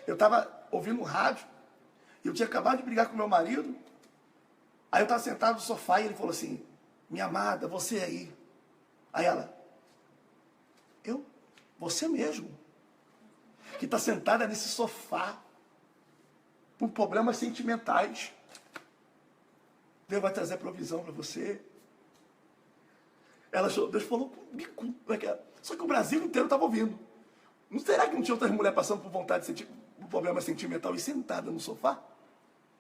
Eu estava ouvindo um rádio, e eu tinha acabado de brigar com meu marido, aí eu estava sentado no sofá e ele falou assim, minha amada, você aí. Aí ela, eu? Você mesmo, que está sentada nesse sofá, com problemas sentimentais. Deus vai trazer provisão para você. Ela achou, Deus falou comigo. Só que o Brasil inteiro estava ouvindo. Não será que não tinha outras mulheres passando por vontade de sentir um problema sentimental e sentada no sofá?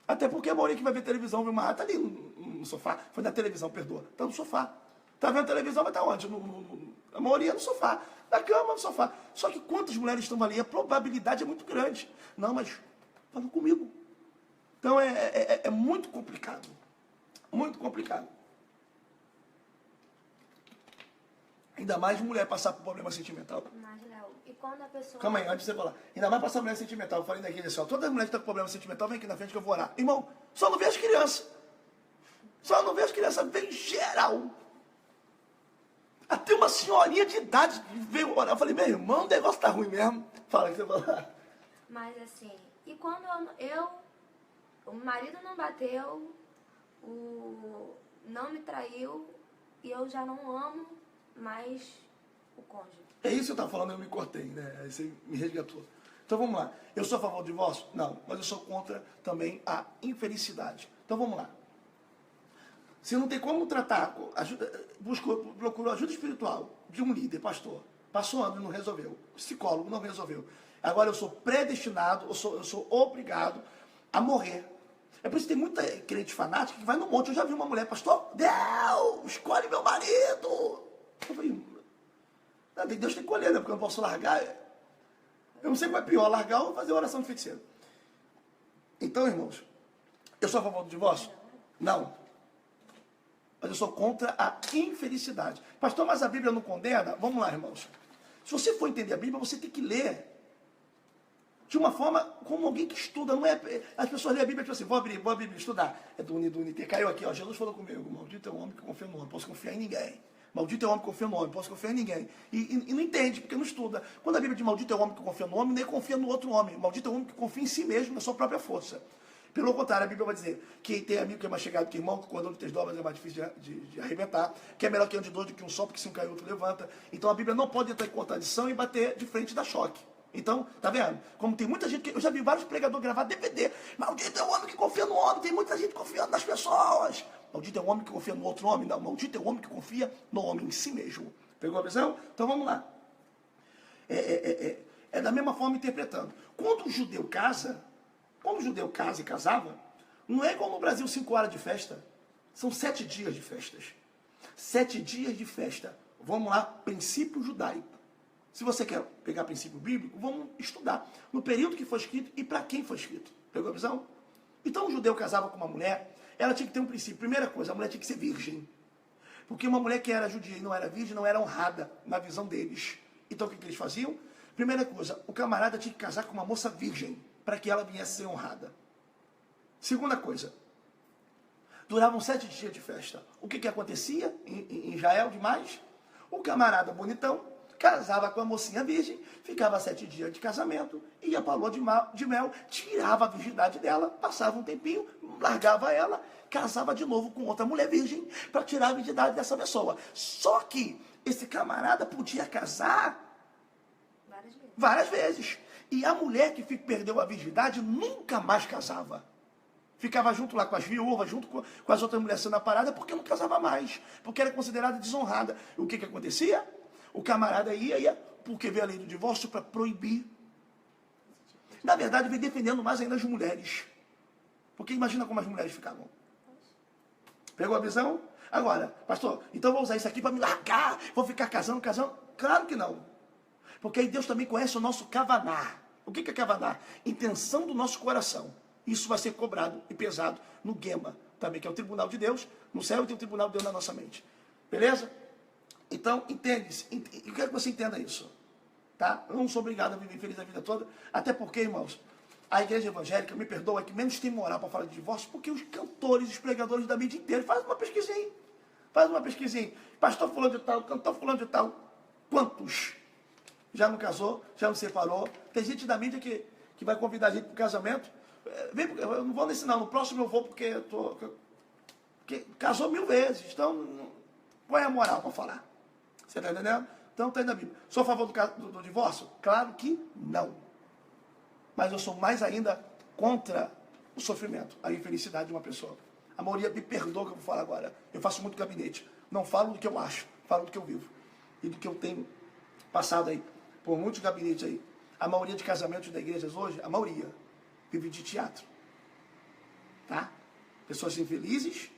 Até porque a maioria que vai ver televisão, viu uma rata ali no sofá. Foi na televisão, perdoa. Está no sofá. Está vendo televisão, vai estar onde? A maioria no sofá. Na cama, no sofá. Só que quantas mulheres estão ali? A probabilidade é muito grande. Não, mas falou comigo. Então é muito complicado. Muito complicado. Ainda mais mulher passar por problema sentimental. Mas, Léo, e quando a pessoa... Calma aí, antes de você falar. Ainda mais passar por problema sentimental. Eu falei naquele assim, ó, todas as mulheres que estão com problema sentimental, vem aqui na frente que eu vou orar. Irmão, só não vê as crianças. Só não vê as crianças, vem geral. Até uma senhorinha de idade veio orar. Eu falei, meu irmão, o negócio tá ruim mesmo. Fala que você vai falar. Mas assim, e quando o marido não bateu, não me traiu, e eu já não amo mais o cônjuge. É isso que eu estava falando, eu me cortei, né? Aí você me resgatou. Então vamos lá. Eu sou a favor do divórcio? Não. Mas eu sou contra também a infelicidade. Então vamos lá. Se não tem como tratar, procurou ajuda espiritual de um líder, pastor. Passou ano e não resolveu. Psicólogo não resolveu. Agora eu sou predestinado, eu sou obrigado a morrer. É por isso que tem muita crente fanática que vai no monte. Eu já vi uma mulher, pastor, Deus, escolhe meu marido. Eu falei, Deus tem que escolher, né? Porque eu não posso largar. Eu não sei qual é pior, largar ou fazer oração de feiticeiro. Então, irmãos, eu sou a favor do divórcio? Não. Mas eu sou contra a infelicidade. Pastor, mas a Bíblia não condena? Vamos lá, irmãos. Se você for entender a Bíblia, você tem que ler de uma forma como alguém que estuda. Não é, as pessoas lêem a Bíblia e tipo assim, vou abrir a Bíblia estudar. É do Unite. Caiu aqui, ó. Jesus falou comigo, maldito é o homem que confia no homem, posso confiar em ninguém. Maldito é o homem que confia no homem, posso confiar em ninguém. E não entende, porque não estuda. Quando a Bíblia diz maldito é o homem que confia no homem, nem confia no outro homem. Maldito é o homem que confia em si mesmo, na sua própria força. Pelo contrário, a Bíblia vai dizer que tem amigo que é mais chegado que irmão, que o cordão de 3 dobras é mais difícil de arrebentar, que é melhor que ande dois do que um só, porque se um cair, outro levanta. Então a Bíblia não pode entrar em contradição e bater de frente da choque. Então, tá vendo? Como tem muita gente que... Eu já vi vários pregadores gravar DVD. Maldito é o homem que confia no homem. Tem muita gente confiando nas pessoas. Maldito é o homem que confia no outro homem. Não, maldito é o homem que confia no homem em si mesmo. Pegou a visão? Então vamos lá. É da mesma forma interpretando. Quando o judeu casa e casava, não é igual no Brasil 5 horas de festa. São 7 dias de festas. 7 dias de festa. Vamos lá, princípio judaico. Se você quer pegar princípio bíblico, vamos estudar no período que foi escrito e para quem foi escrito. Pegou a visão? Então o judeu casava com uma mulher, ela tinha que ter um princípio. Primeira coisa, a mulher tinha que ser virgem. Porque uma mulher que era judia e não era virgem, não era honrada na visão deles. Então o que eles faziam? Primeira coisa, o camarada tinha que casar com uma moça virgem, para que ela viesse ser honrada. Segunda coisa, duravam 7 dias de festa. O que acontecia em Israel demais? O camarada bonitão casava com a mocinha virgem, ficava 7 dias de casamento, ia para a lua de mel, tirava a virgindade dela, passava um tempinho, largava ela, casava de novo com outra mulher virgem, para tirar a virgindade dessa pessoa. Só que esse camarada podia casar Várias vezes. E a mulher que perdeu a virgindade nunca mais casava. Ficava junto lá com as viúvas, junto com as outras mulheres sendo a parada, porque não casava mais. Porque era considerada desonrada. O que acontecia? O camarada ia, porque veio a lei do divórcio para proibir. Na verdade, vem defendendo mais ainda as mulheres. Porque imagina como as mulheres ficavam. Pegou a visão? Agora, pastor, então eu vou usar isso aqui para me largar, vou ficar casando. Claro que não. Porque aí Deus também conhece o nosso kavaná. O que é kavaná? Intenção do nosso coração. Isso vai ser cobrado e pesado no Gema, também, que é o tribunal de Deus. No céu tem o tribunal de Deus na nossa mente. Beleza? Então, entende-se. Eu quero que você entenda isso. Tá? Eu não sou obrigado a viver feliz a vida toda. Até porque, irmãos, a igreja evangélica, me perdoa, é que menos tem moral para falar de divórcio, porque os cantores, os pregadores da mídia inteira, faz uma pesquisinha. Pastor fulano de tal, cantor fulano de tal. Quantos? Já não casou, já não separou. Tem gente da mídia que vai convidar a gente para o casamento. Vem, eu não vou nesse não, no próximo eu vou porque casou 1000 vezes. Então, qual é a moral para falar? Você está entendendo? Então está aí na Bíblia. Sou a favor do divórcio? Claro que não. Mas eu sou mais ainda contra o sofrimento, a infelicidade de uma pessoa. A maioria me perdoa o que eu vou falar agora. Eu faço muito gabinete. Não falo do que eu acho, falo do que eu vivo. E do que eu tenho passado aí por muitos gabinetes aí. A maioria de casamentos da igrejas hoje, a maioria, vive de teatro. Tá? Pessoas infelizes,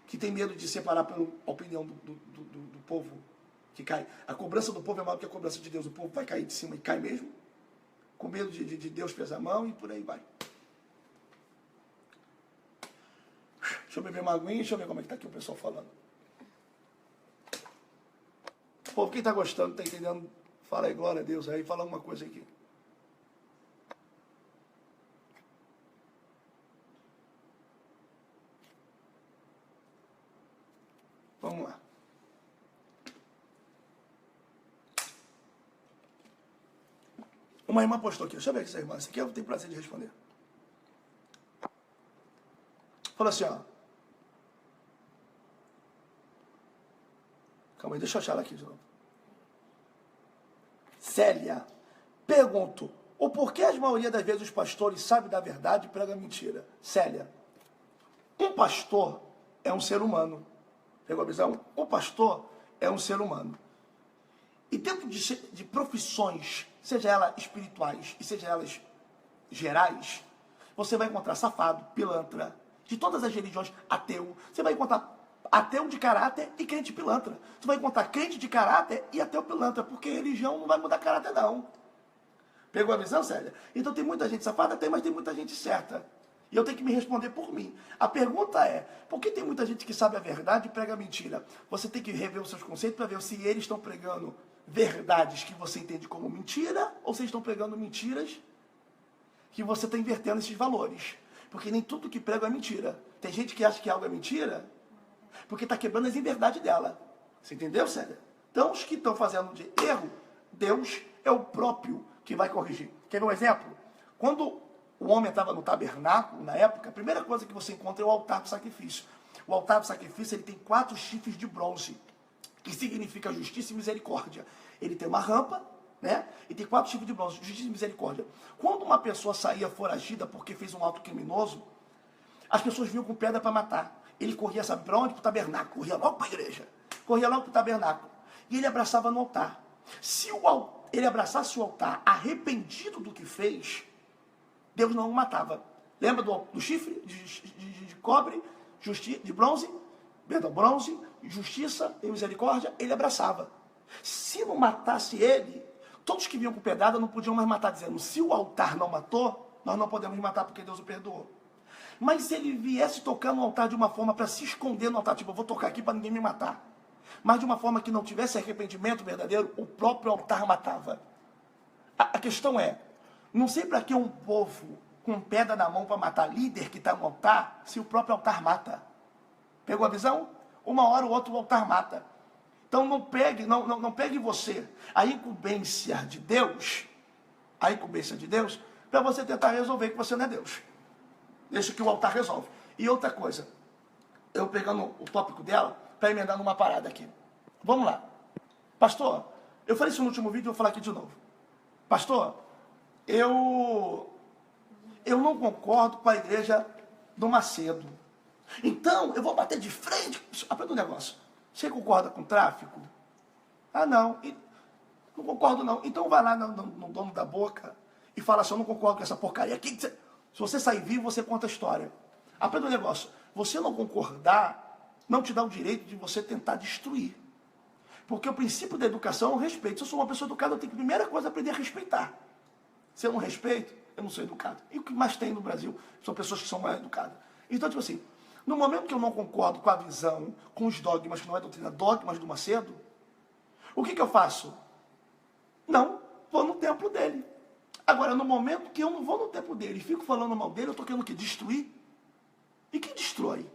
que têm medo de separar pela opinião do povo, que cai. A cobrança do povo é maior que a cobrança de Deus. O povo vai cair de cima e cai mesmo. Com medo de Deus pesar a mão e por aí vai. Deixa eu beber uma aguinha e deixa eu ver como é que está aqui o pessoal falando. Pô, quem está gostando, está entendendo, fala aí, glória a Deus, aí fala uma coisa aqui. Vamos lá. Uma irmã postou aqui, deixa eu ver essa irmã, essa aqui eu tenho prazer de responder. Falou assim, ó. Calma aí, deixa eu achar ela aqui de novo. Célia, pergunto, o porquê a maioria das vezes os pastores sabem da verdade e pregam mentira? Célia, um pastor é um ser humano. Pegou a visão? O pastor é um ser humano. E dentro de profissões, seja elas espirituais e seja elas gerais, você vai encontrar safado, pilantra, de todas as religiões, ateu. Você vai encontrar ateu de caráter e crente pilantra. Você vai encontrar crente de caráter e ateu pilantra, porque religião não vai mudar caráter, não. Pegou a visão, Célia? Então tem muita gente safada, mas tem muita gente certa. E eu tenho que me responder por mim. A pergunta é, por que tem muita gente que sabe a verdade e prega mentira? Você tem que rever os seus conceitos para ver se eles estão pregando verdades que você entende como mentira, ou se estão pregando mentiras que você está invertendo esses valores. Porque nem tudo que prega é mentira. Tem gente que acha que algo é mentira porque está quebrando as inverdades dela. Você entendeu, Célia? Então, os que estão fazendo de erro, Deus é o próprio que vai corrigir. Quer ver um exemplo? Quando o homem estava no tabernáculo, na época, a primeira coisa que você encontra é o altar do sacrifício. O altar do sacrifício, ele tem 4 chifres de bronze, que significa justiça e misericórdia. Ele tem uma rampa, né? E tem 4 chifres de bronze, justiça e misericórdia. Quando uma pessoa saía foragida porque fez um ato criminoso, as pessoas vinham com pedra para matar. Ele corria, sabe para onde? Para o tabernáculo. Corria logo para a igreja. Corria logo para o tabernáculo. E ele abraçava no altar. Se ele abraçasse o altar arrependido do que fez, Deus não o matava. Lembra do chifre de cobre, de bronze? Bronze, justiça e misericórdia, ele abraçava. Se não matasse ele, todos que vinham com pedrada não podiam mais matar, dizendo, se o altar não matou, nós não podemos matar porque Deus o perdoou. Mas se ele viesse tocar no altar de uma forma para se esconder no altar, tipo, eu vou tocar aqui para ninguém me matar, mas de uma forma que não tivesse arrependimento verdadeiro, o próprio altar matava. A questão é, não sei para que um povo com pedra na mão para matar líder que está no altar, se o próprio altar mata. Pegou a visão? Uma hora ou outra o altar mata. Então não pegue você a incumbência de Deus, para você tentar resolver que você não é Deus. Deixa que o altar resolve. E outra coisa, eu pegando o tópico dela, para emendar numa parada aqui. Vamos lá. Pastor, eu falei isso no último vídeo, eu vou falar aqui de novo. Pastor, eu não concordo com a igreja do Macedo. Então, eu vou bater de frente. Aprenda um negócio. Você concorda com o tráfico? Ah, não. Não concordo, não. Então vai lá no dono da boca e fala assim, eu não concordo com essa porcaria. Se você sair vivo, você conta a história. Aprenda um negócio. Você não concordar não te dá o direito de você tentar destruir. Porque o princípio da educação é o respeito. Se eu sou uma pessoa educada, eu tenho que, primeira coisa, aprender a respeitar. Se eu não respeito, eu não sou educado. E o que mais tem no Brasil são pessoas que são mal educadas. Então, tipo assim, no momento que eu não concordo com a visão, com os dogmas, que não é doutrina, dogmas do Macedo, o que eu faço? Não vou no templo dele. Agora, no momento que eu não vou no templo dele e fico falando mal dele, eu estou querendo o quê? Destruir? E quem destrói?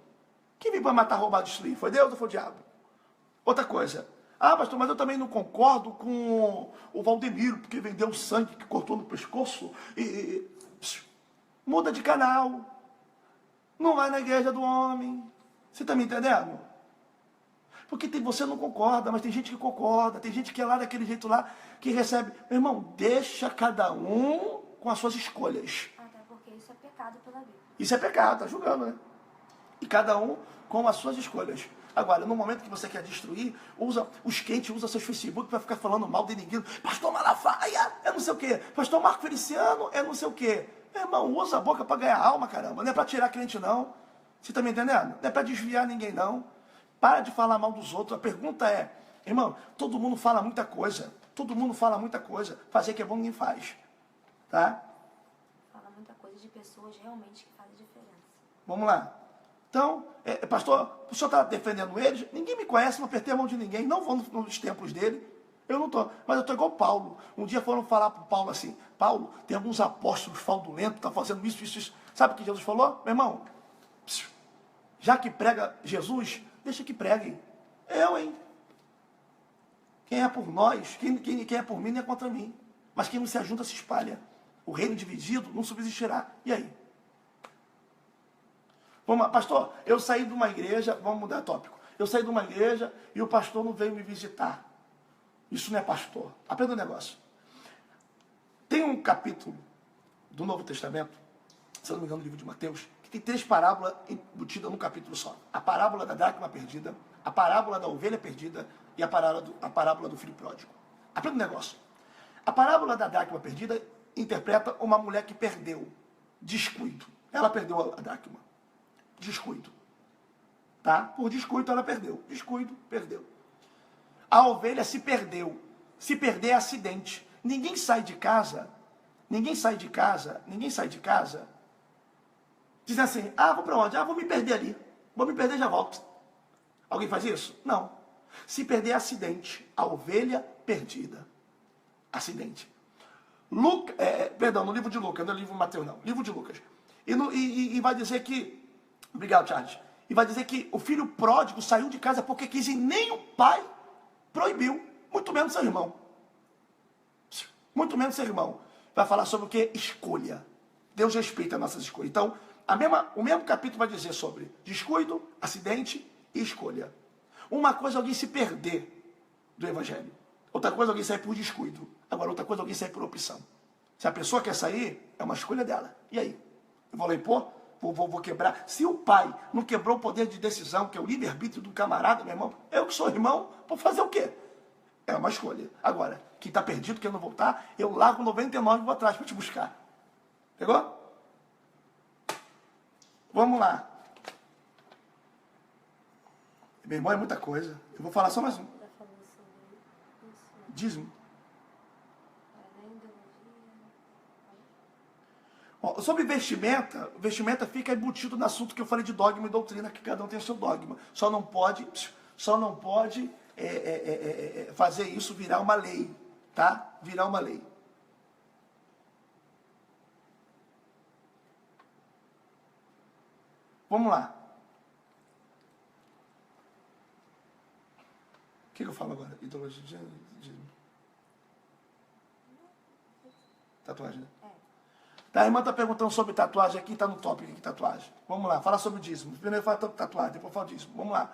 Quem veio para matar, roubar, destruir? Foi Deus ou foi o diabo? Outra coisa. Ah, pastor, mas eu também não concordo com o Valdemiro, porque vendeu sangue que cortou no pescoço. Muda de canal. Não vai na igreja do homem. Você está me entendendo? Porque você não concorda, mas tem gente que concorda. Tem gente que é lá daquele jeito lá, que recebe. Meu irmão, deixa cada um com as suas escolhas. Até porque isso é pecado pela Bíblia. Isso é pecado, tá julgando, né? E cada um com as suas escolhas. Agora, no momento que você quer destruir, usa os quentes, usa seus Facebook para ficar falando mal de ninguém. Pastor Malafaia é não sei o quê. Pastor Marco Feliciano é não sei o quê. Meu irmão, usa a boca para ganhar alma, caramba. Não é para tirar crente, não. Você está me entendendo? Não é para desviar ninguém, não. Para de falar mal dos outros. A pergunta é, irmão, todo mundo fala muita coisa. Todo mundo fala muita coisa. Fazer que é bom, ninguém faz. Tá? Fala muita coisa de pessoas realmente que fazem diferença. Vamos lá. Então, pastor, o senhor está defendendo eles? Ninguém me conhece, não apertei a mão de ninguém, não vou nos templos dele. Eu não estou, mas eu estou igual Paulo. Um dia foram falar para Paulo assim, Paulo, tem alguns apóstolos fraudulentos, estão fazendo isso, isso, isso. Sabe o que Jesus falou? Meu irmão, já que prega Jesus, deixa que preguem. Eu, hein? Quem é por nós, quem é por mim, não é contra mim. Mas quem não se ajunta, se espalha. O reino dividido não subsistirá. E aí? Vamos lá, pastor, eu saí de uma igreja, vamos mudar de tópico. Eu saí de uma igreja e o pastor não veio me visitar. Isso não é pastor. Aprenda um negócio. Tem um capítulo do Novo Testamento, se eu não me engano, no livro de Mateus, que tem 3 parábolas embutidas num capítulo só. A parábola da dracma perdida, a parábola da ovelha perdida e a parábola do filho pródigo. Aprenda um negócio. A parábola da dracma perdida interpreta uma mulher que perdeu. Descuido. Ela perdeu a dracma. Descuido. Tá? Por descuido ela perdeu. Descuido, perdeu. A ovelha se perdeu. Se perder é acidente. Ninguém sai de casa dizendo assim, vou para onde? Vou me perder ali. Vou me perder e já volto. Alguém faz isso? Não. Se perder é acidente. A ovelha perdida. Acidente. Perdão, no livro de Lucas, não é no livro de Mateus não. Livro de Lucas. E vai dizer que obrigado, Charles. E vai dizer que o filho pródigo saiu de casa porque quis e nem o pai proibiu. Muito menos seu irmão. Muito menos seu irmão. Vai falar sobre o que? Escolha. Deus respeita as nossas escolhas. Então, o mesmo capítulo vai dizer sobre descuido, acidente e escolha. Uma coisa é alguém se perder do evangelho. Outra coisa é alguém sair por descuido. Agora, outra coisa é alguém sair por opção. Se a pessoa quer sair, é uma escolha dela. E aí? Eu vou lá impor? Vou quebrar. Se o pai não quebrou o poder de decisão, que é o livre-arbítrio do camarada, meu irmão, eu que sou irmão, vou fazer o quê? É uma escolha. Agora, quem está perdido, quer não voltar, eu largo 99 e vou atrás para te buscar. Pegou? Vamos lá. Meu irmão, é muita coisa. Eu vou falar só mais um. Dízimo. Sobre vestimenta fica embutido no assunto que eu falei de dogma e doutrina, que cada um tem o seu dogma. Só não pode fazer isso virar uma lei, tá? Virar uma lei. Vamos lá. O que eu falo agora? Ideologia de tatuagem, né? A irmã está perguntando sobre tatuagem aqui, está no tópico aqui, tatuagem. Vamos lá, fala sobre o dízimo. Primeiro fala sobre tatuagem, depois fala dízimo. Vamos lá.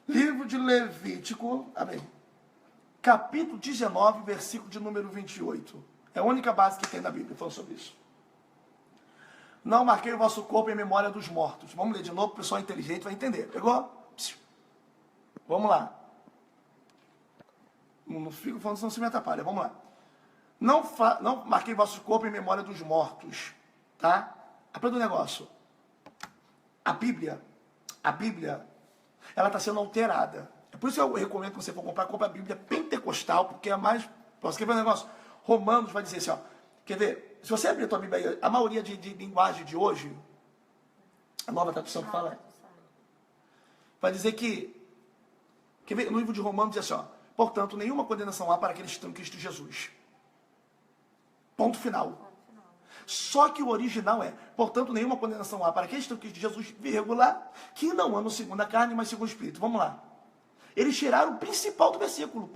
Livro de Levítico, amém. Capítulo 19, versículo de número 28. É a única base que tem na Bíblia falando sobre isso. Não marquei o vosso corpo em memória dos mortos. Vamos ler de novo, o pessoal inteligente vai entender. Pegou? Vamos lá. Não fico falando, senão se me atrapalha. Vamos lá. Não marquei vosso corpo em memória dos mortos. Tá? Aprenda um negócio. A Bíblia, ela está sendo alterada. É por isso que eu recomendo que você for comprar a Bíblia pentecostal, porque é mais... Posso quer ver um negócio? Romanos vai dizer assim, ó. Quer ver? Se você abrir a tua Bíblia aí, a maioria de linguagem de hoje, a nova tradução que fala, vai dizer que... Quer ver? No livro de Romanos diz assim, ó. Portanto, nenhuma condenação há para aqueles que estão em Cristo Jesus. Ponto final. Só que o original é, portanto, nenhuma condenação há para aqueles que estão em Cristo Jesus, vírgula, que não andam segundo a carne, mas segundo o Espírito. Vamos lá. Eles tiraram o principal do versículo.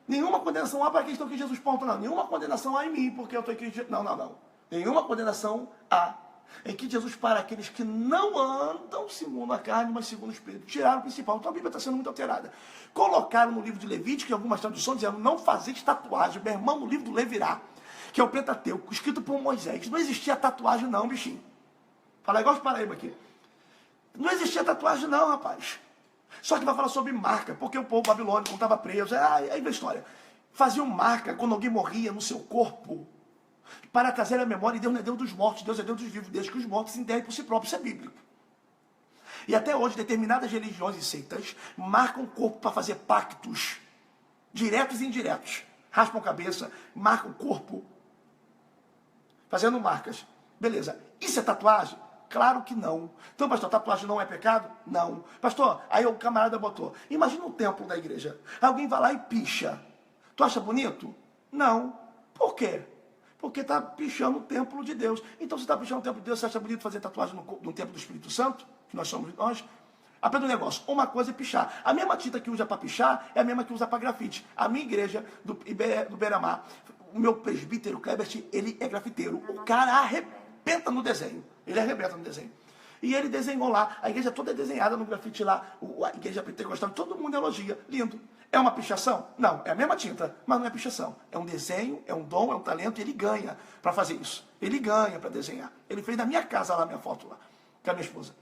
Nenhuma condenação há para aqueles que estão em Cristo Jesus, ponto não. Nenhuma condenação há em mim, porque eu estou em Cristo Jesus. Não. Nenhuma condenação há em que Jesus para aqueles que não andam segundo a carne, mas segundo o Espírito. Tiraram o principal. Então a Bíblia está sendo muito alterada. Colocaram no livro de Levítico, em algumas traduções, dizendo, não fazer tatuagem. Meu irmão, no livro do Levirá, que é o Pentateuco, escrito por Moisés. Não existia tatuagem não, bichinho. Fala igual os Paraíba aqui. Não existia tatuagem não, rapaz. Só que vai falar sobre marca, porque o povo babilônico estava preso. Aí vem a história. Faziam marca quando alguém morria no seu corpo, para trazer a memória, e Deus não é Deus dos mortos, Deus é Deus dos vivos, desde que os mortos se enterrem por si próprios. Isso é bíblico. E até hoje, determinadas religiões e seitas marcam o corpo para fazer pactos, diretos e indiretos. Raspam a cabeça, marcam o corpo, fazendo marcas. Beleza. Isso é tatuagem? Claro que não. Então, pastor, tatuagem não é pecado? Não. Pastor, aí o camarada botou. Imagina o templo da igreja. Alguém vai lá e picha. Tu acha bonito? Não. Por quê? Porque está pichando o templo de Deus. Então, se está pichando o templo de Deus, você acha bonito fazer tatuagem no templo do Espírito Santo? Que nós somos nós? Aprenda um negócio. Uma coisa é pichar. A mesma tinta que usa para pichar é a mesma que usa para grafite. A minha igreja do Beira-Mar, o meu presbítero, Klebert, ele é grafiteiro. O cara arrebenta no desenho. Ele arrebenta no desenho. E ele desenhou lá. A igreja toda é desenhada no grafite lá. A igreja pentecostal, todo mundo elogia. Lindo. É uma pichação? Não. É a mesma tinta, mas não é pichação. É um desenho, é um dom, é um talento. E ele ganha para fazer isso. Ele ganha para desenhar. Ele fez na minha casa lá, minha foto lá, com a minha esposa.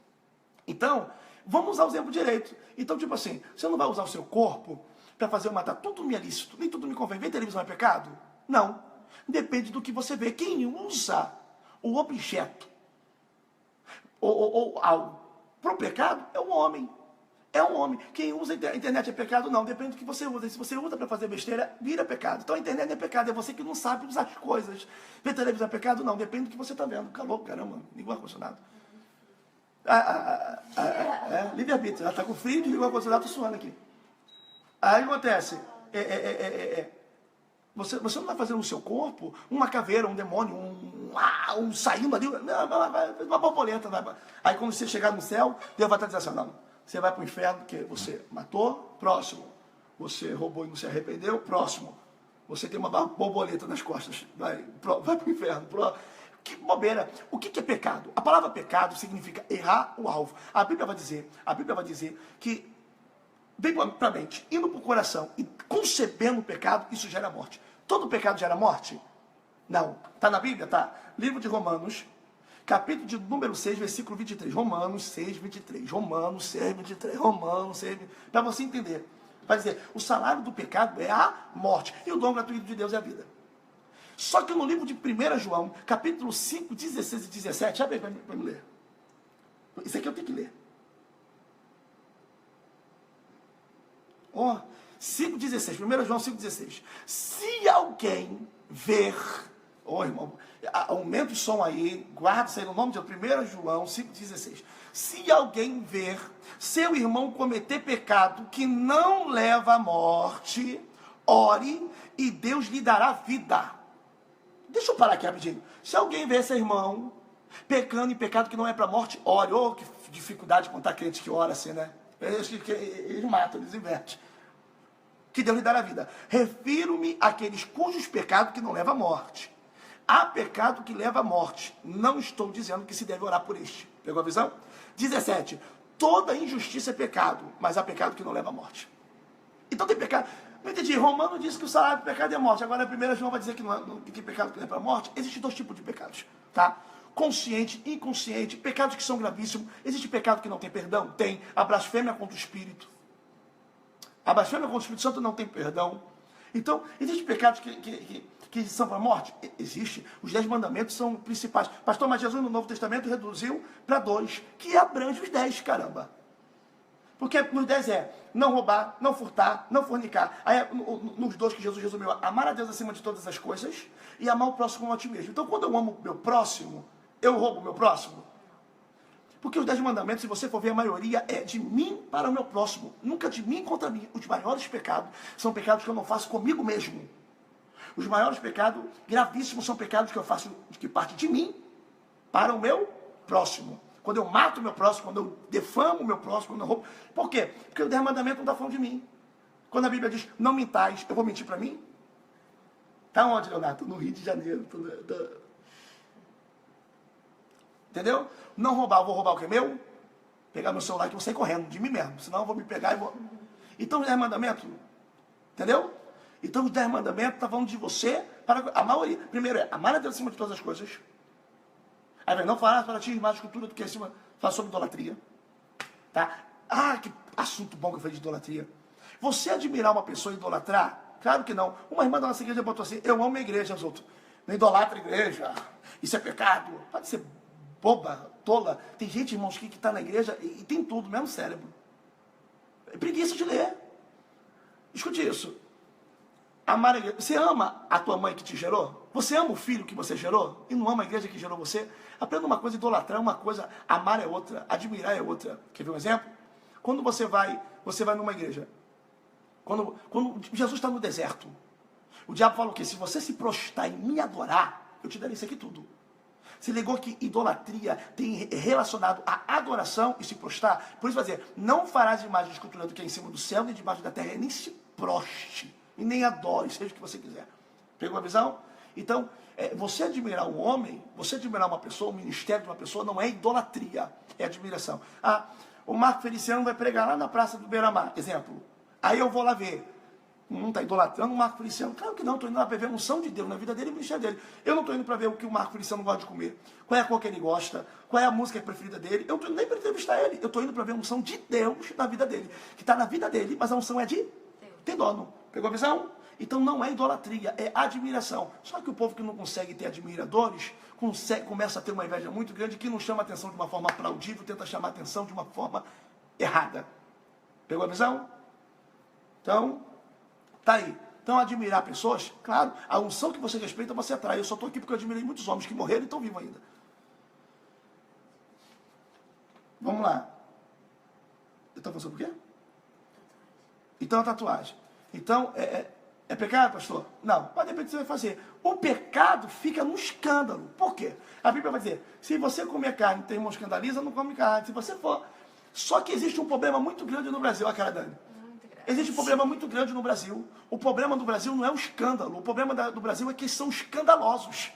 Então, vamos usar o exemplo direito. Então, tipo assim, você não vai usar o seu corpo para fazer uma tatu. Tudo me é lícito, nem tudo me convém. Ver televisão é pecado? Não. Depende do que você vê. Quem usa o objeto ou algo para o pecado é o homem. É um homem. Quem usa a internet é pecado? Não. Depende do que você usa. E se você usa para fazer besteira, vira pecado. Então a internet não é pecado. É você que não sabe usar as coisas. Ver televisão é pecado? Não. Depende do que você está vendo. Calor, caramba. Liga o ar-condicionado. Livre-arbítrio. Ela está com frio, desliga o ar-condicionado, estou suando aqui. Aí acontece. Você não vai fazer no seu corpo uma caveira, um demônio, um saindo ali, uma borboleta. Aí quando você chegar no céu, Deus vai estar dizendo assim, não, você vai para o inferno porque você matou, próximo. Você roubou e não se arrependeu, próximo. Você tem uma borboleta nas costas, vai para o inferno, Que bobeira. O que é pecado? A palavra pecado significa errar o alvo. A Bíblia vai dizer que vem para a mente, indo para o coração e concebendo o pecado, isso gera morte. Todo pecado gera morte? Não. Está na Bíblia? Tá. Livro de Romanos, capítulo de número 6, versículo 23. Romanos 6, 23. Romanos 6, 23. Romanos 6, 23. Para você entender. Vai dizer, o salário do pecado é a morte. E o dom gratuito de Deus é a vida. Só que no livro de 1 João, capítulo 5, 16 e 17, abre aí para me ler. Isso aqui eu tenho que ler. 5,16, 1 João 5,16. Se alguém ver, irmão, aumenta o som aí, guarda isso aí no nome de Deus, 1 João 5,16. Se alguém ver seu irmão cometer pecado que não leva à morte, ore e Deus lhe dará vida. Deixa eu parar aqui rapidinho. Se alguém vê seu irmão pecando em pecado que não é para a morte, ore. Que dificuldade de contar crente que ora assim, né? Eles matam, eles invertem. Que Deus lhe dará vida. Refiro-me àqueles cujos pecados que não levam à morte. Há pecado que leva à morte. Não estou dizendo que se deve orar por este. Pegou a visão? 17. Toda injustiça é pecado, mas há pecado que não leva à morte. Então tem pecado. Não entendi. Romano diz que o salário do pecado é morte. Agora, a 1 João vai dizer que, que pecado que leva para a morte. Existem dois tipos de pecados, tá? Consciente, inconsciente, pecados que são gravíssimos. Existe pecado que não tem perdão? Tem. A blasfêmia contra o Espírito. A blasfêmia contra o Espírito Santo não tem perdão. Então, existem pecados que são para a morte? Existe. Os 10 mandamentos são principais. Pastor, mas Jesus no Novo Testamento reduziu para 2, que abrange os 10, caramba. Porque nos 10 é não roubar, não furtar, não fornicar. Aí, nos 2 que Jesus resumiu, amar a Deus acima de todas as coisas e amar o próximo como a ti mesmo. Então, quando eu amo o meu próximo, eu roubo o meu próximo? Porque os 10 mandamentos, se você for ver, a maioria é de mim para o meu próximo. Nunca de mim contra mim. Os maiores pecados são pecados que eu não faço comigo mesmo. Os maiores pecados gravíssimos são pecados que eu faço, que parte de mim para o meu próximo. Quando eu mato o meu próximo, quando eu defamo o meu próximo, quando eu roubo. Por quê? Porque o 10 mandamentos não está falando de mim. Quando a Bíblia diz, não mintais, eu vou mentir para mim? Está onde, Leonardo? No Rio de Janeiro. Entendeu? Não roubar, eu vou roubar o que é meu? Pegar meu celular que eu vou sair correndo de mim mesmo. Senão eu vou me pegar e vou... Então os 10 mandamentos, entendeu? Então os 10 mandamentos estão falando de você para a maioria. Primeiro é amar a Deus acima de todas as coisas. Aí vem, não falar para ti mais escultura do que acima, falar sobre idolatria. Tá? Ah, que assunto bom que eu falei de idolatria. Você admirar uma pessoa e idolatrar? Claro que não. Uma irmã da nossa igreja botou assim, eu amo a igreja, os outros. Não idolatra a igreja, isso é pecado. Pode ser boba, tola. Tem gente, irmãos, que está na igreja e tem tudo, mesmo cérebro. É preguiça de ler. Escute isso. Amar a igreja. Você ama a tua mãe que te gerou? Você ama o filho que você gerou? E não ama a igreja que gerou você? Aprenda uma coisa, idolatrar é uma coisa, amar é outra, admirar é outra. Quer ver um exemplo? Quando você vai numa igreja. Quando Jesus está no deserto, o diabo fala o quê? Se você se prostrar e me adorar, eu te darei isso aqui tudo. Se ligou que idolatria tem relacionado a adoração e se prostrar? Por isso vai dizer, não farás imagem de escultura do que é em cima do céu, nem debaixo da terra, nem se proste, e nem adore, seja o que você quiser. Pegou a visão? Então, você admirar um homem, você admirar uma pessoa, o ministério de uma pessoa, não é idolatria, é admiração. Ah, o Marco Feliciano vai pregar lá na Praça do Beira-Mar, exemplo. Aí eu vou lá ver. Não está idolatrando o Marco Feliciano? Claro que não, estou indo lá para ver a unção de Deus na vida dele e no ministério dele. Eu não estou indo para ver o que o Marco Feliciano gosta de comer, qual é a cor que ele gosta, qual é a música preferida dele. Eu não estou indo nem para entrevistar ele, eu estou indo para ver a unção de Deus na vida dele, que está na vida dele, mas a unção é de Deus. Tem dono. Pegou a visão? Então não é idolatria, é admiração. Só que o povo que não consegue ter admiradores, começa a ter uma inveja muito grande, que não chama atenção de uma forma aplaudível, tenta chamar atenção de uma forma errada. Pegou a visão? Então, tá aí. Então, admirar pessoas, claro, a unção que você respeita, você atrai. Eu só estou aqui porque eu admirei muitos homens que morreram e estão vivos ainda. Vamos lá. Eu estou falando sobre o quê? Então, a tatuagem. Então, é pecado, pastor? Não, mas depende do que você vai fazer. O pecado fica no escândalo. Por quê? A Bíblia vai dizer, se você comer carne e teu irmão escandaliza, não come carne. Se você for... Só que existe um problema muito grande no Brasil, a cara Dani. Existe um problema muito grande no Brasil. O problema do Brasil não é o escândalo. O problema do Brasil é que são escandalosos.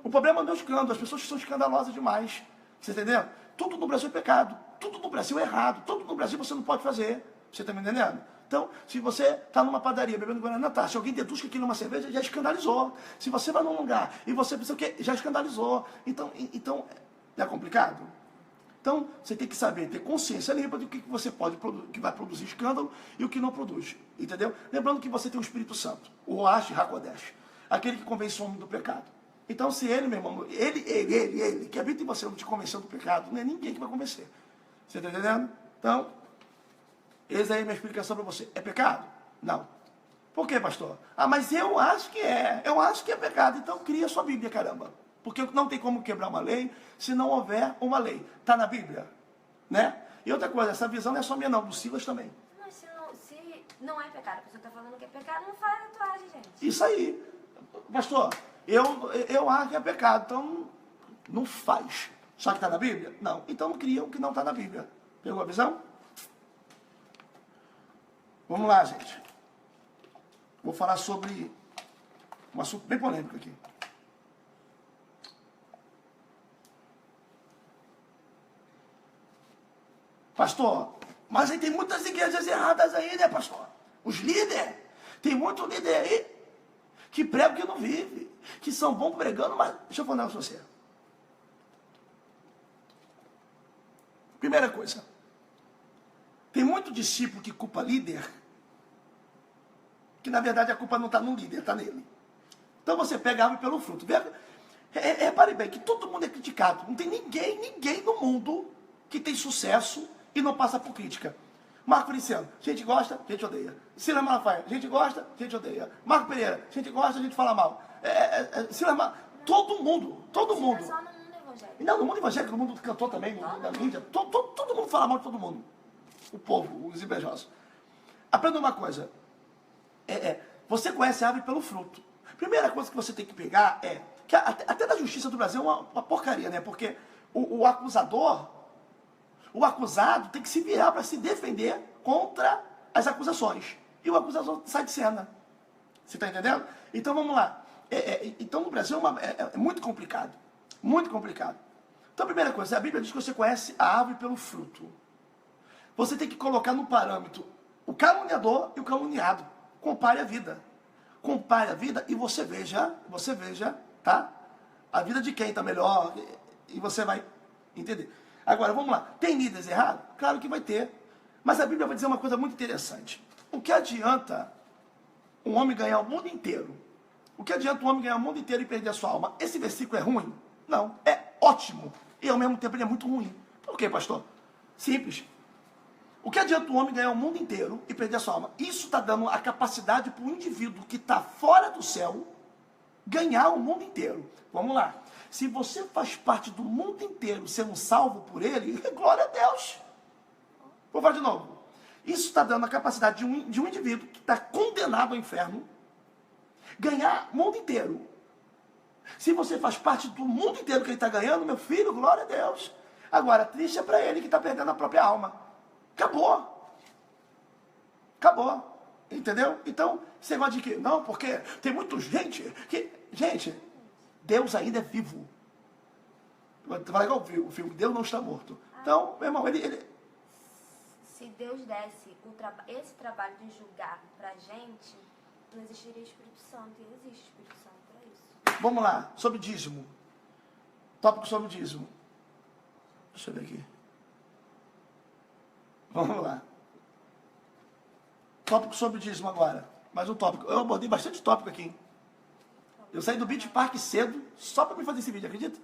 O problema não é o escândalo. As pessoas são escandalosas demais. Você entendeu? Tudo no Brasil é pecado. Tudo no Brasil é errado. Tudo no Brasil você não pode fazer. Você está me entendendo? Então, se você está numa padaria bebendo Guaraná, tá. Se alguém deduz que aquilo é uma cerveja, já escandalizou. Se você vai num lugar e você pensa o quê? Já escandalizou. Então é complicado? Então, você tem que saber, ter consciência limpa do que você pode, que vai produzir escândalo e o que não produz. Entendeu? Lembrando que você tem o Espírito Santo, o Roash Hakodesh, aquele que convence o homem do pecado. Então, se ele, meu irmão, ele, que habita em você, não te convenceu do pecado, não é ninguém que vai convencer. Você está entendendo? Então, essa aí é a minha explicação para você. É pecado? Não. Por quê, pastor? Ah, mas eu acho que é. Eu acho que é pecado. Então, cria a sua Bíblia, caramba. Porque não tem como quebrar uma lei se não houver uma lei. Está na Bíblia? Né? E outra coisa, essa visão não é só minha não, do Silas também. Mas se não é pecado, a pessoa está falando que é pecado, não faz tatuagem, gente. Isso aí. Pastor, eu acho que é pecado, então não faz. Só que está na Bíblia? Não. Então não cria o que não está na Bíblia. Pegou a visão? Vamos lá, gente. Vou falar sobre um assunto bem polêmico aqui. Pastor, mas aí tem muitas igrejas erradas aí, né, pastor? Os líderes Tem muito líder aí que prega o que não vive, que são bons pregando, mas deixa eu falar um negócio pra você. Primeira coisa, tem muito discípulo que culpa líder, que na verdade a culpa não está no líder, está nele. Então você pega a árvore pelo fruto. Repare bem que todo mundo é criticado. Não tem ninguém no mundo que tem sucesso e não passa por crítica. Marco Feliciano, gente gosta, gente odeia. Silas Malafaia, gente gosta, gente odeia. Marco Pereira, gente gosta, gente fala mal. Todo mundo. Só no mundo evangélico. Não, no mundo evangélico, no mundo do cantor também, na mídia. Todo mundo fala mal de todo mundo. O povo, os invejosos. Aprenda uma coisa. Você conhece a árvore pelo fruto. Primeira coisa que você tem que pegar é que até na justiça do Brasil é uma porcaria, né? Porque o acusado tem que se virar para se defender contra as acusações. E o acusador sai de cena. Você está entendendo? Então vamos lá. Então no Brasil é muito complicado. Muito complicado. Então a primeira coisa, a Bíblia diz que você conhece a árvore pelo fruto. Você tem que colocar no parâmetro o caluniador e o caluniado. Compare a vida. Compare a vida e você veja, tá? A vida de quem está melhor e você vai entender. Agora, vamos lá. Tem líderes errados? Claro que vai ter. Mas a Bíblia vai dizer uma coisa muito interessante. O que adianta um homem ganhar o mundo inteiro? O que adianta um homem ganhar o mundo inteiro e perder a sua alma? Esse versículo é ruim? Não. É ótimo. E ao mesmo tempo ele é muito ruim. Por quê, pastor? Simples. O que adianta um homem ganhar o mundo inteiro e perder a sua alma? Isso está dando a capacidade para o indivíduo que está fora do céu ganhar o mundo inteiro. Vamos lá. Se você faz parte do mundo inteiro sendo salvo por ele, glória a Deus. Vou falar de novo. Isso está dando a capacidade de um indivíduo que está condenado ao inferno ganhar o mundo inteiro. Se você faz parte do mundo inteiro que ele está ganhando, meu filho, glória a Deus. Agora, triste é para ele que está perdendo a própria alma. Acabou. Entendeu? Então, você gosta de quê? Não, porque tem muita gente que... Gente, Deus ainda é vivo. Vai igual o filme, Deus não está morto. Então, meu irmão, ele... Se Deus desse esse trabalho de julgar pra gente, não existiria Espírito Santo. E existe Espírito Santo para isso. Vamos lá, sobre dízimo. Tópico sobre dízimo. Deixa eu ver aqui. Vamos lá. Tópico sobre dízimo agora. Mais um tópico. Eu abordei bastante tópico aqui, hein? Eu saí do Beach Park cedo, só para me fazer esse vídeo, acredita?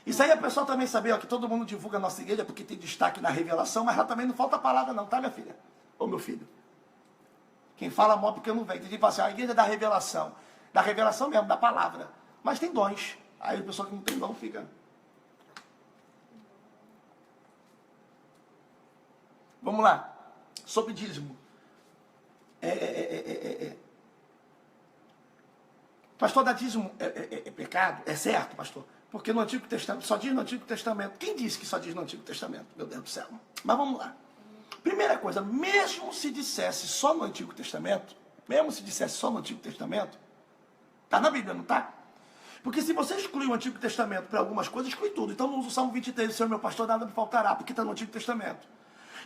Isso aí é o pessoal também saber, ó, que todo mundo divulga a nossa igreja porque tem destaque na revelação, mas lá também não falta palavra não, tá, minha filha? Ou meu filho? Quem fala mal porque eu não venho. Tem gente que fala assim, a igreja é da revelação mesmo, da palavra. Mas tem dons. Aí o pessoal que não tem dom fica... Vamos lá. Sobre dízimo. Pastor, dar dízimo é pecado? É certo, pastor? Porque no Antigo Testamento, só diz no Antigo Testamento. Quem disse que só diz no Antigo Testamento? Meu Deus do céu. Mas vamos lá. Primeira coisa, mesmo se dissesse só no Antigo Testamento, está na Bíblia, não está? Porque se você exclui o Antigo Testamento para algumas coisas, exclui tudo. Então não usa o Salmo 23, o Senhor meu pastor, nada me faltará, porque está no Antigo Testamento.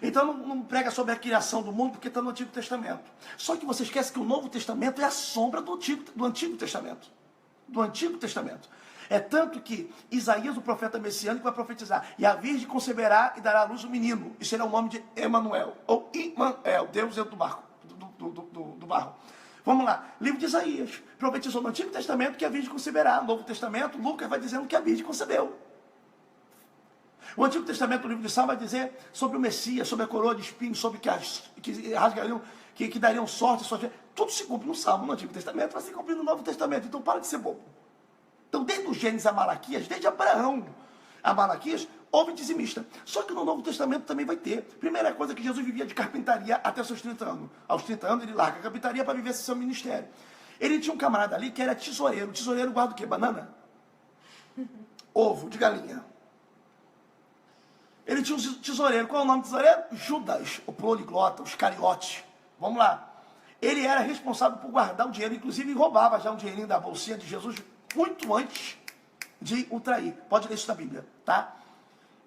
Então não prega sobre a criação do mundo, porque está no Antigo Testamento. Só que você esquece que o Novo Testamento é a sombra do Antigo Testamento. Do Antigo Testamento. É tanto que Isaías, o profeta messiânico, vai profetizar. E a virgem conceberá e dará à luz um menino. E será o nome de Emanuel. Ou Imanuel, Deus dentro do barco. Do barro. Vamos lá. Livro de Isaías. Profetizou no Antigo Testamento que a virgem conceberá. No Novo Testamento, Lucas vai dizendo que a virgem concebeu. O Antigo Testamento, o livro de Salmo, vai dizer sobre o Messias, sobre a coroa de espinhos, sobre que rasgariam, que dariam sorte. Tudo se cumpre no Salmo, no Antigo Testamento, vai se cumprir no Novo Testamento. Então para de ser bobo. Então desde o Gênesis a Malaquias, desde Abraão a Malaquias, houve dizimista. Só que no Novo Testamento também vai ter. Primeira coisa que Jesus vivia de carpintaria até seus 30 anos. Aos 30 anos ele larga a carpintaria para viver esse seu ministério. Ele tinha um camarada ali que era tesoureiro. O tesoureiro guarda o quê? Banana? Ovo de galinha. Ele tinha um tesoureiro. Qual é o nome do tesoureiro? Judas, o poliglota, os cariotes. Vamos lá. Ele era responsável por guardar o dinheiro, inclusive roubava já um dinheirinho da bolsinha de Jesus muito antes de o trair. Pode ler isso na Bíblia, tá?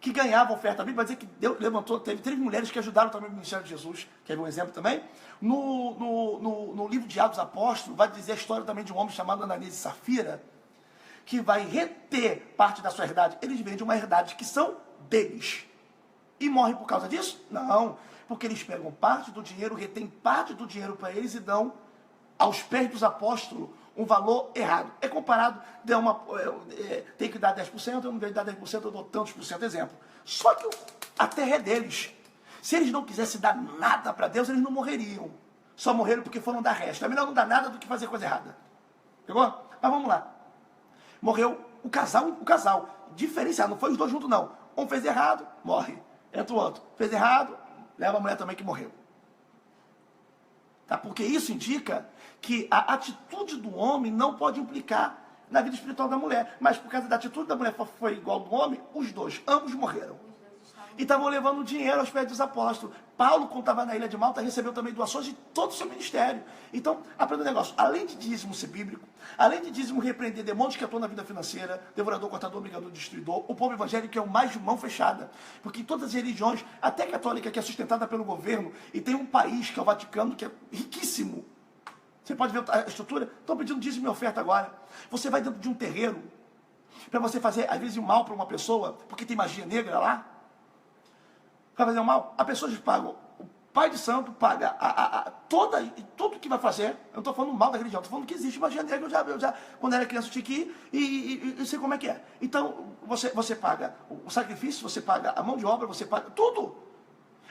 que ganhava oferta. A Bíblia vai dizer que Deus levantou, teve 3 mulheres que ajudaram também o ministério de Jesus. Quer ver um exemplo também? No livro de Atos Apóstolos, vai dizer a história também de um homem chamado Ananias e Safira, que vai reter parte da sua herdade. Eles vendem uma herdade que são deles. E morrem por causa disso? Não. Porque eles pegam parte do dinheiro, retêm parte do dinheiro para eles e dão aos pés dos apóstolos um valor errado. É comparado, tem que dar 10%, eu não vejo dar 10%, eu dou tantos por cento, exemplo. Só que a terra é deles. Se eles não quisessem dar nada para Deus, eles não morreriam. Só morreram porque foram dar resto. É melhor não dar nada do que fazer coisa errada. Pegou? Mas vamos lá. Morreu o casal. Diferenciado, não foi os dois juntos não. Um fez errado, morre. Entra o outro. Fez errado, leva a mulher também que morreu. Tá? Porque isso indica que a atitude do homem não pode implicar na vida espiritual da mulher. Mas por causa da atitude da mulher foi igual do homem, os dois, ambos morreram. E estavam levando dinheiro aos pés dos apóstolos. Paulo, quando estava na ilha de Malta, recebeu também doações de todo o seu ministério. Então, aprenda um negócio. Além de dízimo ser bíblico, além de dízimo repreender demônios que atuam na vida financeira, devorador, cortador, brigador, destruidor, o povo evangélico é o mais de mão fechada. Porque em todas as religiões, até a católica, que é sustentada pelo governo, e tem um país, que é o Vaticano, que é riquíssimo. Você pode ver a estrutura. Estão pedindo dízimo e oferta agora. Você vai dentro de um terreiro, para você fazer, às vezes, um mal para uma pessoa, porque tem magia negra lá. Vai fazer um mal, a pessoa paga, o pai de santo paga tudo que vai fazer. Eu não estou falando mal da religião, estou falando que existe magia negra. Eu já quando era criança, eu tinha que ir e sei como é que é. Então, você paga o sacrifício, você paga a mão de obra, você paga tudo.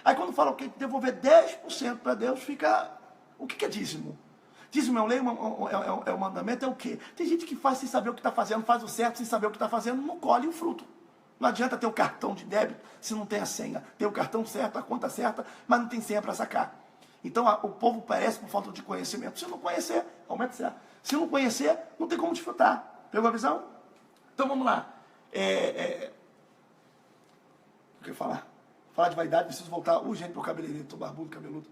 Aí quando fala que devolver 10% para Deus, fica... O que é dízimo? Dízimo é uma lei, é um mandamento, é o quê? Tem gente que faz sem saber o que está fazendo, faz o certo sem saber o que está fazendo, não colhe o fruto. Não adianta ter o cartão de débito se não tem a senha. Tem o cartão certo, a conta certa, mas não tem senha para sacar. Então o povo perece por falta de conhecimento. Se não conhecer, aumenta certo. Se não conhecer, não tem como desfrutar. Pegou a visão? Então vamos lá. O que eu falar? Falar de vaidade, preciso voltar urgente para o cabeleireiro, estou barbudo, cabeludo.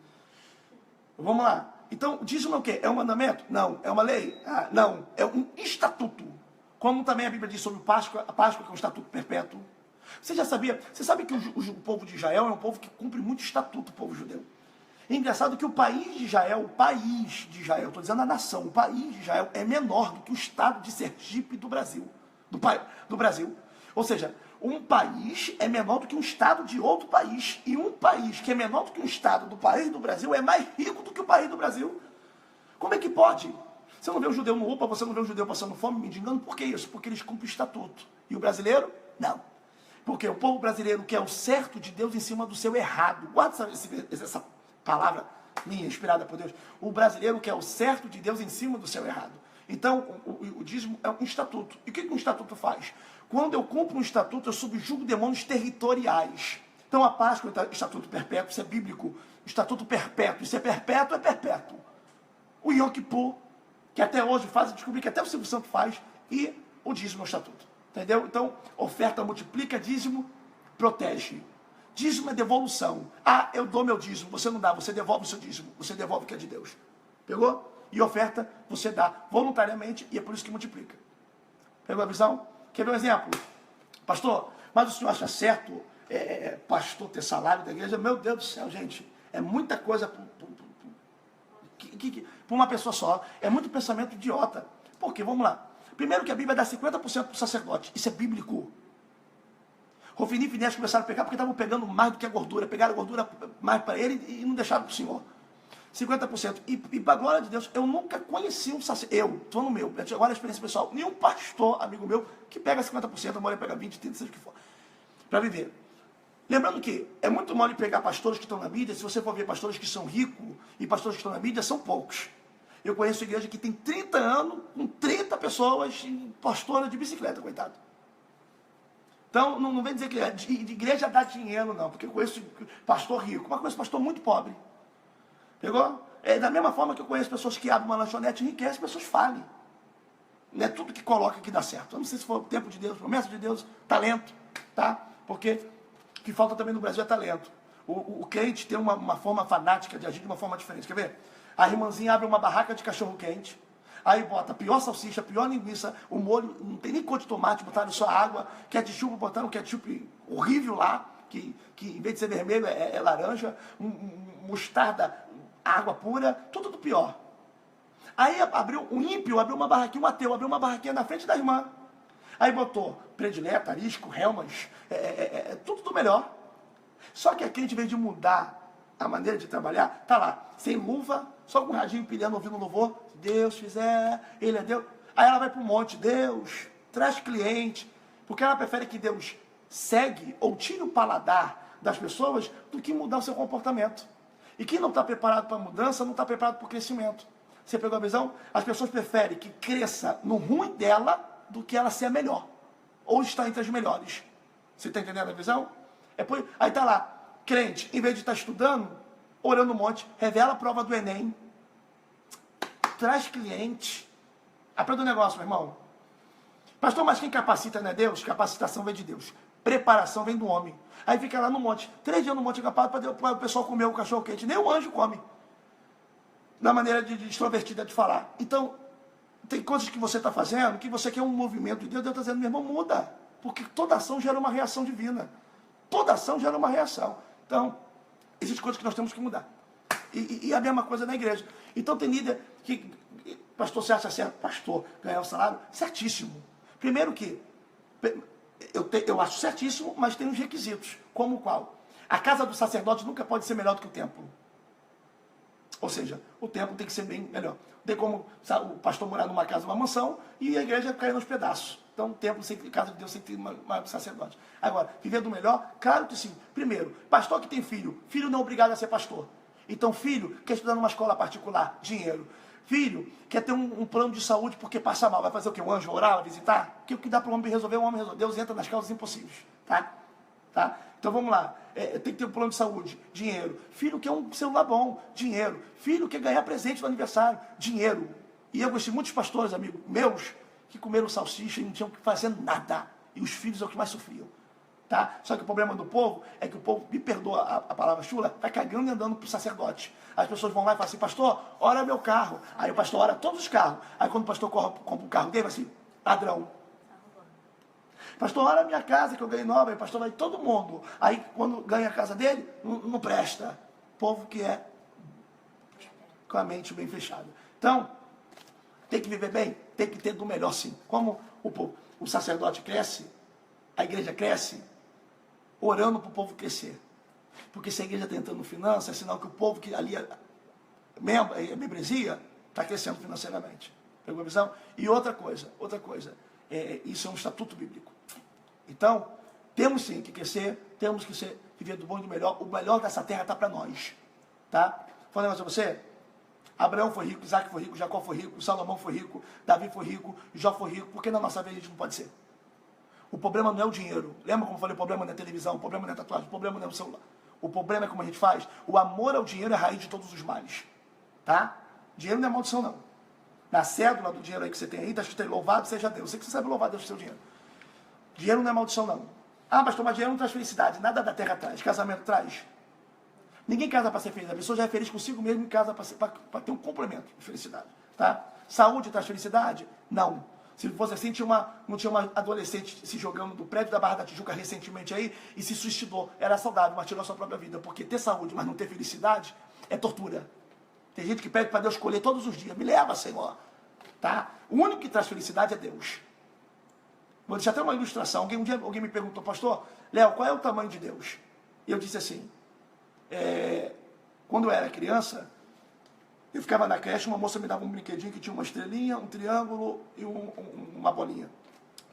Vamos lá. Então, dízimo é o quê? É um mandamento? Não. É uma lei? Não. É um estatuto. Como também a Bíblia diz sobre a Páscoa, que é um estatuto perpétuo. Você já sabia? Você sabe que o povo de Israel é um povo que cumpre muito estatuto, o povo judeu. É engraçado que o país de Israel, estou dizendo a nação, o país de Israel é menor do que o estado de Sergipe do Brasil. Do Brasil. Ou seja, um país é menor do que um estado de outro país. E um país que é menor do que um estado do país do Brasil é mais rico do que o país do Brasil. Como é que pode? Você não vê um judeu no UPA, você não vê um judeu passando fome, mendigando. Por que isso? Porque eles cumprem o estatuto. E o brasileiro? Não. Porque o povo brasileiro quer o certo de Deus em cima do seu errado. Guarda essa palavra minha, inspirada por Deus. O brasileiro quer o certo de Deus em cima do seu errado. Então, o dízimo é um estatuto. E o que um estatuto faz? Quando eu cumpro um estatuto, eu subjugo demônios territoriais. Então, a Páscoa é estatuto perpétuo, isso é bíblico. Estatuto perpétuo, isso é perpétuo, é perpétuo. O Yom Kippur, que até hoje fazem descobrir que até o Silvio Santos faz, e o dízimo é o estatuto. Entendeu? Então, oferta multiplica, dízimo protege. Dízimo é devolução. Eu dou meu dízimo, você não dá, você devolve o seu dízimo, você devolve o que é de Deus. Pegou? E oferta, você dá voluntariamente, e é por isso que multiplica. Pegou a visão? Quer ver um exemplo? Pastor, mas o senhor acha certo pastor ter salário da igreja? Meu Deus do céu, gente, é muita coisa para uma pessoa só. É muito pensamento idiota. Por quê? Vamos lá. Primeiro que a Bíblia dá 50% para o sacerdote. Isso é bíblico. Rofini e Finés começaram a pegar porque estavam pegando mais do que a gordura. Pegaram a gordura mais para ele e não deixaram para o Senhor. 50%. E para a glória de Deus, eu nunca conheci um sacerdote. Estou no meu. Agora a experiência pessoal. Nenhum pastor, amigo meu, que pega 50%, a mulher pega 20%, 30%, seja o que for. Para viver. Lembrando que é muito mole pegar pastores que estão na mídia. Se você for ver pastores que são ricos e pastores que estão na mídia, são poucos. Eu conheço igreja que tem 30 anos, com 30 pessoas, pastora de bicicleta, coitado. Então, não vem dizer que de igreja dá dinheiro, não. Porque eu conheço pastor rico, mas conheço pastor muito pobre. Pegou? É da mesma forma que eu conheço pessoas que abrem uma lanchonete e enriquecem, pessoas falem. Não é tudo que coloca que dá certo. Eu não sei se for o tempo de Deus, promessa de Deus, talento, tá? Porque o que falta também no Brasil é talento. O crente tem uma forma fanática de agir de uma forma diferente. Quer ver? A irmãzinha abre uma barraca de cachorro-quente. Aí bota pior salsicha, pior linguiça, o molho, não tem nem cor de tomate, botaram só água, ketchup, botaram um ketchup horrível lá, que em vez de ser vermelho é laranja, mostarda, água pura, tudo do pior. Aí abriu, o ímpio abriu uma barraquinha, um ateu abriu uma barraquinha na frente da irmã. Aí botou predileta, arisco, helmas, tudo do melhor. Só que aqui a gente, em vez de mudar a maneira de trabalhar, tá lá, sem luva, só com o radinho pilhando, ouvindo louvor. Se Deus fizer, Ele é Deus. Aí ela vai para um monte, Deus, traz cliente, porque ela prefere que Deus segue ou tire o paladar das pessoas do que mudar o seu comportamento. E quem não está preparado para a mudança, não está preparado para o crescimento. Você pegou a visão? As pessoas preferem que cresça no ruim dela do que ela ser a melhor. Ou estar entre as melhores. Você está entendendo a visão? Aí está lá, crente, em vez de estar estudando, orando um monte, revela a prova do Enem, traz cliente. Aprenda um negócio, meu irmão. Pastor, mas quem capacita não é Deus? Capacitação vem de Deus. Preparação vem do homem. Aí fica lá no monte, 3 dias no monte capado para o pessoal comer o cachorro quente. Nem o anjo come. Da maneira de extrovertida de falar. Então, tem coisas que você está fazendo, que você quer um movimento de Deus, Deus está dizendo, meu irmão, muda. Porque toda ação gera uma reação divina. Toda ação gera uma reação. Então, existem coisas que nós temos que mudar. E a mesma coisa na igreja. Então, tem líder que, pastor, você acha certo? Pastor, ganhar o salário? Certíssimo. Primeiro que, eu acho certíssimo, mas tem uns requisitos. Como qual? A casa do sacerdote nunca pode ser melhor do que o templo. Ou seja, o templo tem que ser bem melhor. Tem como o pastor morar numa casa, uma mansão, e a igreja cair nos pedaços. Então, o templo, casa de Deus, tem que ter uma sacerdote. Agora, viver do melhor? Claro que sim. Primeiro, pastor que tem filho. Filho não é obrigado a ser pastor. Então, filho quer estudar numa escola particular, dinheiro. Filho quer ter um plano de saúde porque passa mal. Vai fazer o quê? Um anjo orar, visitar? Porque o que dá para o homem resolver, o homem resolve. Deus entra nas causas impossíveis. Tá? Então vamos lá, tem que ter um plano de saúde, dinheiro. Filho quer um celular bom, dinheiro. Filho quer ganhar presente no aniversário, dinheiro. E eu conheci muitos pastores, amigos meus, que comeram salsicha e não tinham que fazer nada. E os filhos é o que mais sofriam. Tá? Só que o problema do povo é que o povo, me perdoa a palavra chula, vai cagando e andando para o sacerdote. As pessoas vão lá e falam assim, pastor, ora meu carro. Aí o pastor ora todos os carros. Aí quando o pastor compra um carro dele, vai assim, ladrão. Pastor, olha a minha casa que eu ganhei nova, aí o pastor vai todo mundo. Aí quando ganha a casa dele, não presta. Povo que é com a mente bem fechada. Então, tem que viver bem, tem que ter do melhor sim. Como o sacerdote cresce, a igreja cresce, orando para o povo crescer. Porque se a igreja está entrando finanças, é sinal que o povo que ali é membresia, está crescendo financeiramente. Pegou a visão? E outra coisa, isso é um estatuto bíblico. Então, temos sim que crescer, temos que viver do bom e do melhor. O melhor dessa terra está para nós. Tá? Falando um negócio para você, Abraão foi rico, Isaac foi rico, Jacó foi rico, Salomão foi rico, Davi foi rico, Jó foi rico. Por que na nossa vez a gente não pode ser? O problema não é o dinheiro. Lembra como eu falei, o problema não é a televisão, o problema não é a tatuagem, o problema não é o celular. O problema é como a gente faz. O amor ao dinheiro é a raiz de todos os males. Tá? Dinheiro não é maldição, não. Na cédula do dinheiro aí que você tem aí, está escrito louvado seja Deus. Eu sei que você sabe louvar Deus do seu dinheiro. Dinheiro não é maldição, não. Ah, pastor, mas dinheiro não traz felicidade. Nada da terra traz. Casamento traz. Ninguém casa para ser feliz. A pessoa já é feliz consigo mesmo em casa para ter um complemento de felicidade. Tá? Saúde traz felicidade? Não. Se fosse assim, não tinha uma adolescente se jogando do prédio da Barra da Tijuca recentemente aí e se suicidou. Era saudável, mas tirou a sua própria vida. Porque ter saúde, mas não ter felicidade, é tortura. Tem gente que pede para Deus escolher todos os dias. Me leva, Senhor. Tá? O único que traz felicidade é Deus. Vou deixar até uma ilustração. Um dia alguém me perguntou, pastor, Léo, qual é o tamanho de Deus? E eu disse assim, quando eu era criança, eu ficava na creche, uma moça me dava um brinquedinho que tinha uma estrelinha, um triângulo e uma bolinha.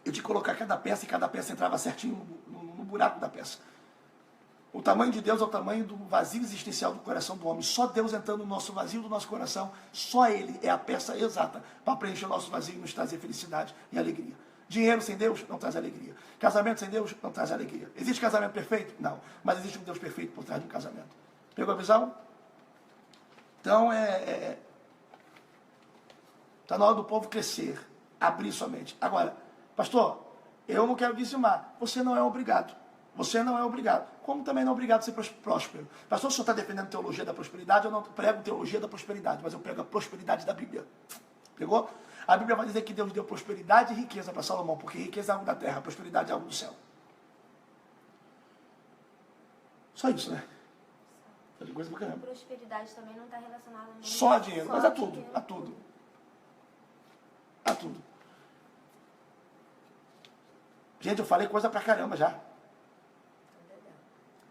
Eu tinha que colocar cada peça e cada peça entrava certinho no buraco da peça. O tamanho de Deus é o tamanho do vazio existencial do coração do homem. Só Deus entrando no nosso vazio do nosso coração, só Ele é a peça exata para preencher o nosso vazio e nos trazer felicidade e alegria. Dinheiro sem Deus não traz alegria. Casamento sem Deus não traz alegria. Existe casamento perfeito? Não. Mas existe um Deus perfeito por trás de um casamento. Pegou a visão? Então, está na hora do povo crescer, abrir sua mente. Agora, pastor, eu não quero dizimar. Você não é obrigado. Você não é obrigado. Como também não é obrigado a ser próspero. Pastor, o senhor está defendendo teologia da prosperidade? Eu não prego teologia da prosperidade, mas eu prego a prosperidade da Bíblia. Pegou? A Bíblia vai dizer que Deus deu prosperidade e riqueza para Salomão, porque riqueza é algo da terra, prosperidade é algo do céu. Só isso, né? Tem coisa pra caramba. Prosperidade também não está relacionada a Só a dinheiro, mas a tudo, dinheiro. a tudo. A tudo. Gente, eu falei coisa pra caramba já.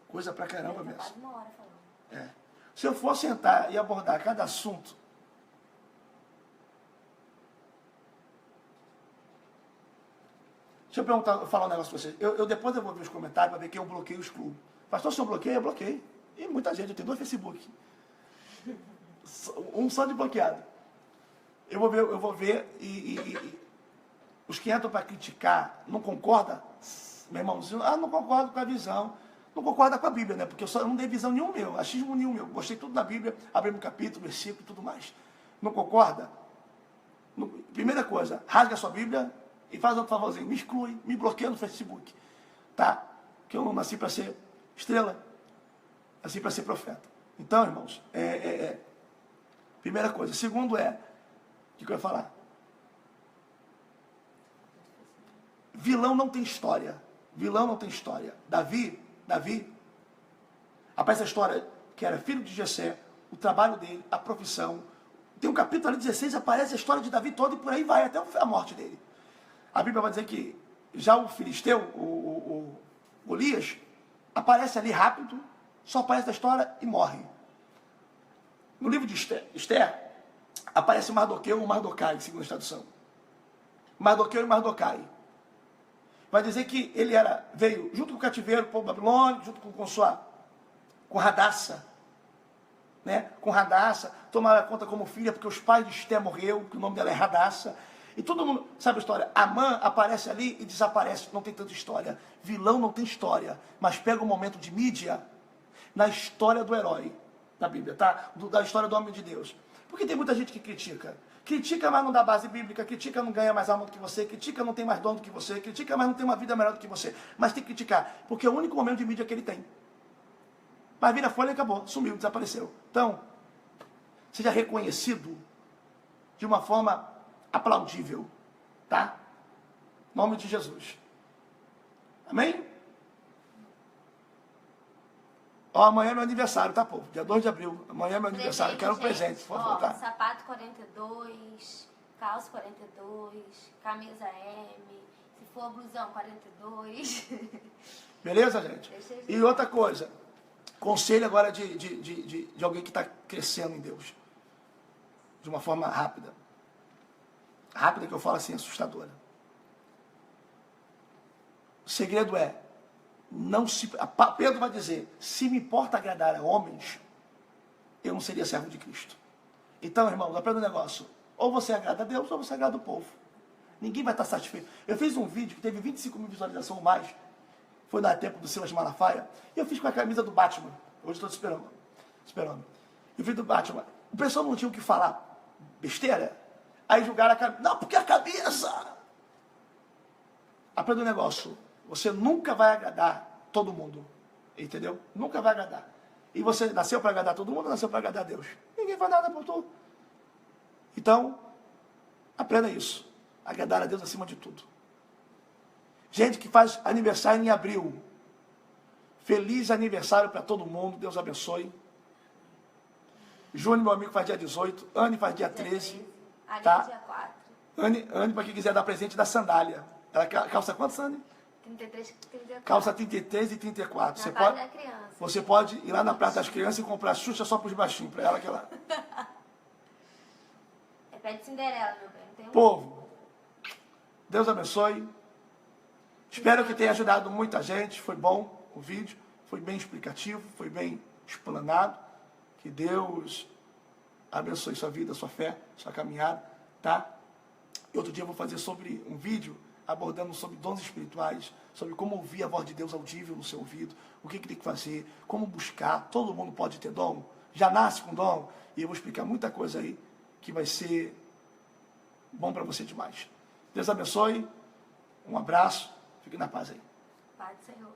Coisa pra caramba mesmo. Quase uma hora falando. É. Se eu for sentar e abordar cada assunto, deixa eu falar um negócio pra vocês. Depois eu vou ver os comentários para ver quem eu bloqueio e excluo. Pastor, se eu bloqueio, eu bloqueei. E muita gente, eu tenho 2 Facebook. Um só de bloqueado. Eu vou ver e os que entram para criticar, não concorda, meu irmãozinho, não concordo com a visão, não concorda com a Bíblia, né? Porque eu não dei visão nenhum meu, achismo nenhum meu. Gostei tudo da Bíblia, abri um capítulo, versículo e tudo mais. Não concorda? Primeira coisa, rasga a sua Bíblia e faz outro favorzinho, me exclui, me bloqueia no Facebook, tá? Que eu não nasci para ser estrela, nasci para ser profeta. Então, irmãos, primeira coisa. Segundo o que eu ia falar? Vilão não tem história. Vilão não tem história. Davi, aparece a história que era filho de Jessé, o trabalho dele, a profissão. Tem um capítulo ali 16, aparece a história de Davi toda e por aí vai, até a morte dele. A Bíblia vai dizer que já o filisteu, o Golias, aparece ali rápido, só aparece da história e morre. No livro de Esther, aparece Mardoqueu ou Mardocai, segundo a tradução. Mardoqueu e Mardocai. Vai dizer que ele veio junto com o cativeiro, o povo babilônico, junto com Radassa, né? Com Radassa, tomaram conta como filha, porque os pais de Esther morreu, que o nome dela é Radassa. E todo mundo sabe a história. Amã aparece ali e desaparece, não tem tanta história. Vilão não tem história, mas pega um momento de mídia na história do herói da Bíblia, tá? Da história do homem de Deus. Porque tem muita gente que critica. Critica, mas não dá base bíblica, critica, não ganha mais alma do que você, critica, não tem mais dom do que você, critica, mas não tem uma vida melhor do que você. Mas tem que criticar, porque é o único momento de mídia que ele tem. Mas vira folha e acabou, sumiu, desapareceu. Então, seja reconhecido de uma forma aplaudível, tá? Em nome de Jesus. Amém? Ó, amanhã é meu aniversário, tá, povo? Dia 2 de abril. Amanhã é meu aniversário. Quero um presente, por favor, tá? Sapato 42, calça 42, camisa M, se for blusão 42. Beleza, gente? E outra coisa, conselho agora de alguém que está crescendo em Deus. De uma forma rápida. Rápida que eu falo assim, assustadora. O segredo é, Pedro vai dizer, se me importa agradar a homens, eu não seria servo de Cristo. Então, irmãos, aprenda um negócio. Ou você agrada a Deus, ou você agrada o povo. Ninguém vai estar satisfeito. Eu fiz um vídeo que teve 25 mil visualizações ou mais. Foi na tempo do Silas Malafaia. E eu fiz com a camisa do Batman. Hoje estou esperando. Eu fiz do Batman. O pessoal não tinha o que falar. Besteira. Aí julgaram a camisa. Não, porque a cabeça. Aprenda um negócio. Você nunca vai agradar todo mundo. Entendeu? Nunca vai agradar. E você nasceu para agradar todo mundo ou nasceu para agradar a Deus? Ninguém faz nada por tu. Então, aprenda isso. Agradar a Deus acima de tudo. Gente que faz aniversário em abril. Feliz aniversário para todo mundo. Deus abençoe. Júnior, meu amigo, faz dia 18. Anne faz dia 13. Tá? Dia 4. Anne, para quem quiser dar presente da sandália. Ela calça quantos, Anne? 33 e 34. Calça 33 e 34. Na praia da criança. Você pode ir lá na Praia das Crianças e comprar Xuxa só para os baixinhos, para ela que ela... É pé de Cinderela, meu bem. Tem um... Povo, Deus abençoe. Espero que tenha ajudado muita gente. Foi bom o vídeo. Foi bem explicativo. Foi bem explanado. Que Deus abençoe sua vida, sua fé, sua caminhada. Tá? E outro dia eu vou fazer sobre um vídeo abordando sobre dons espirituais, sobre como ouvir a voz de Deus audível no seu ouvido, o que tem que fazer, como buscar. Todo mundo pode ter dom, já nasce com dom, e eu vou explicar muita coisa aí que vai ser bom para você demais. Deus abençoe, um abraço, fique na paz aí. Pai do Senhor.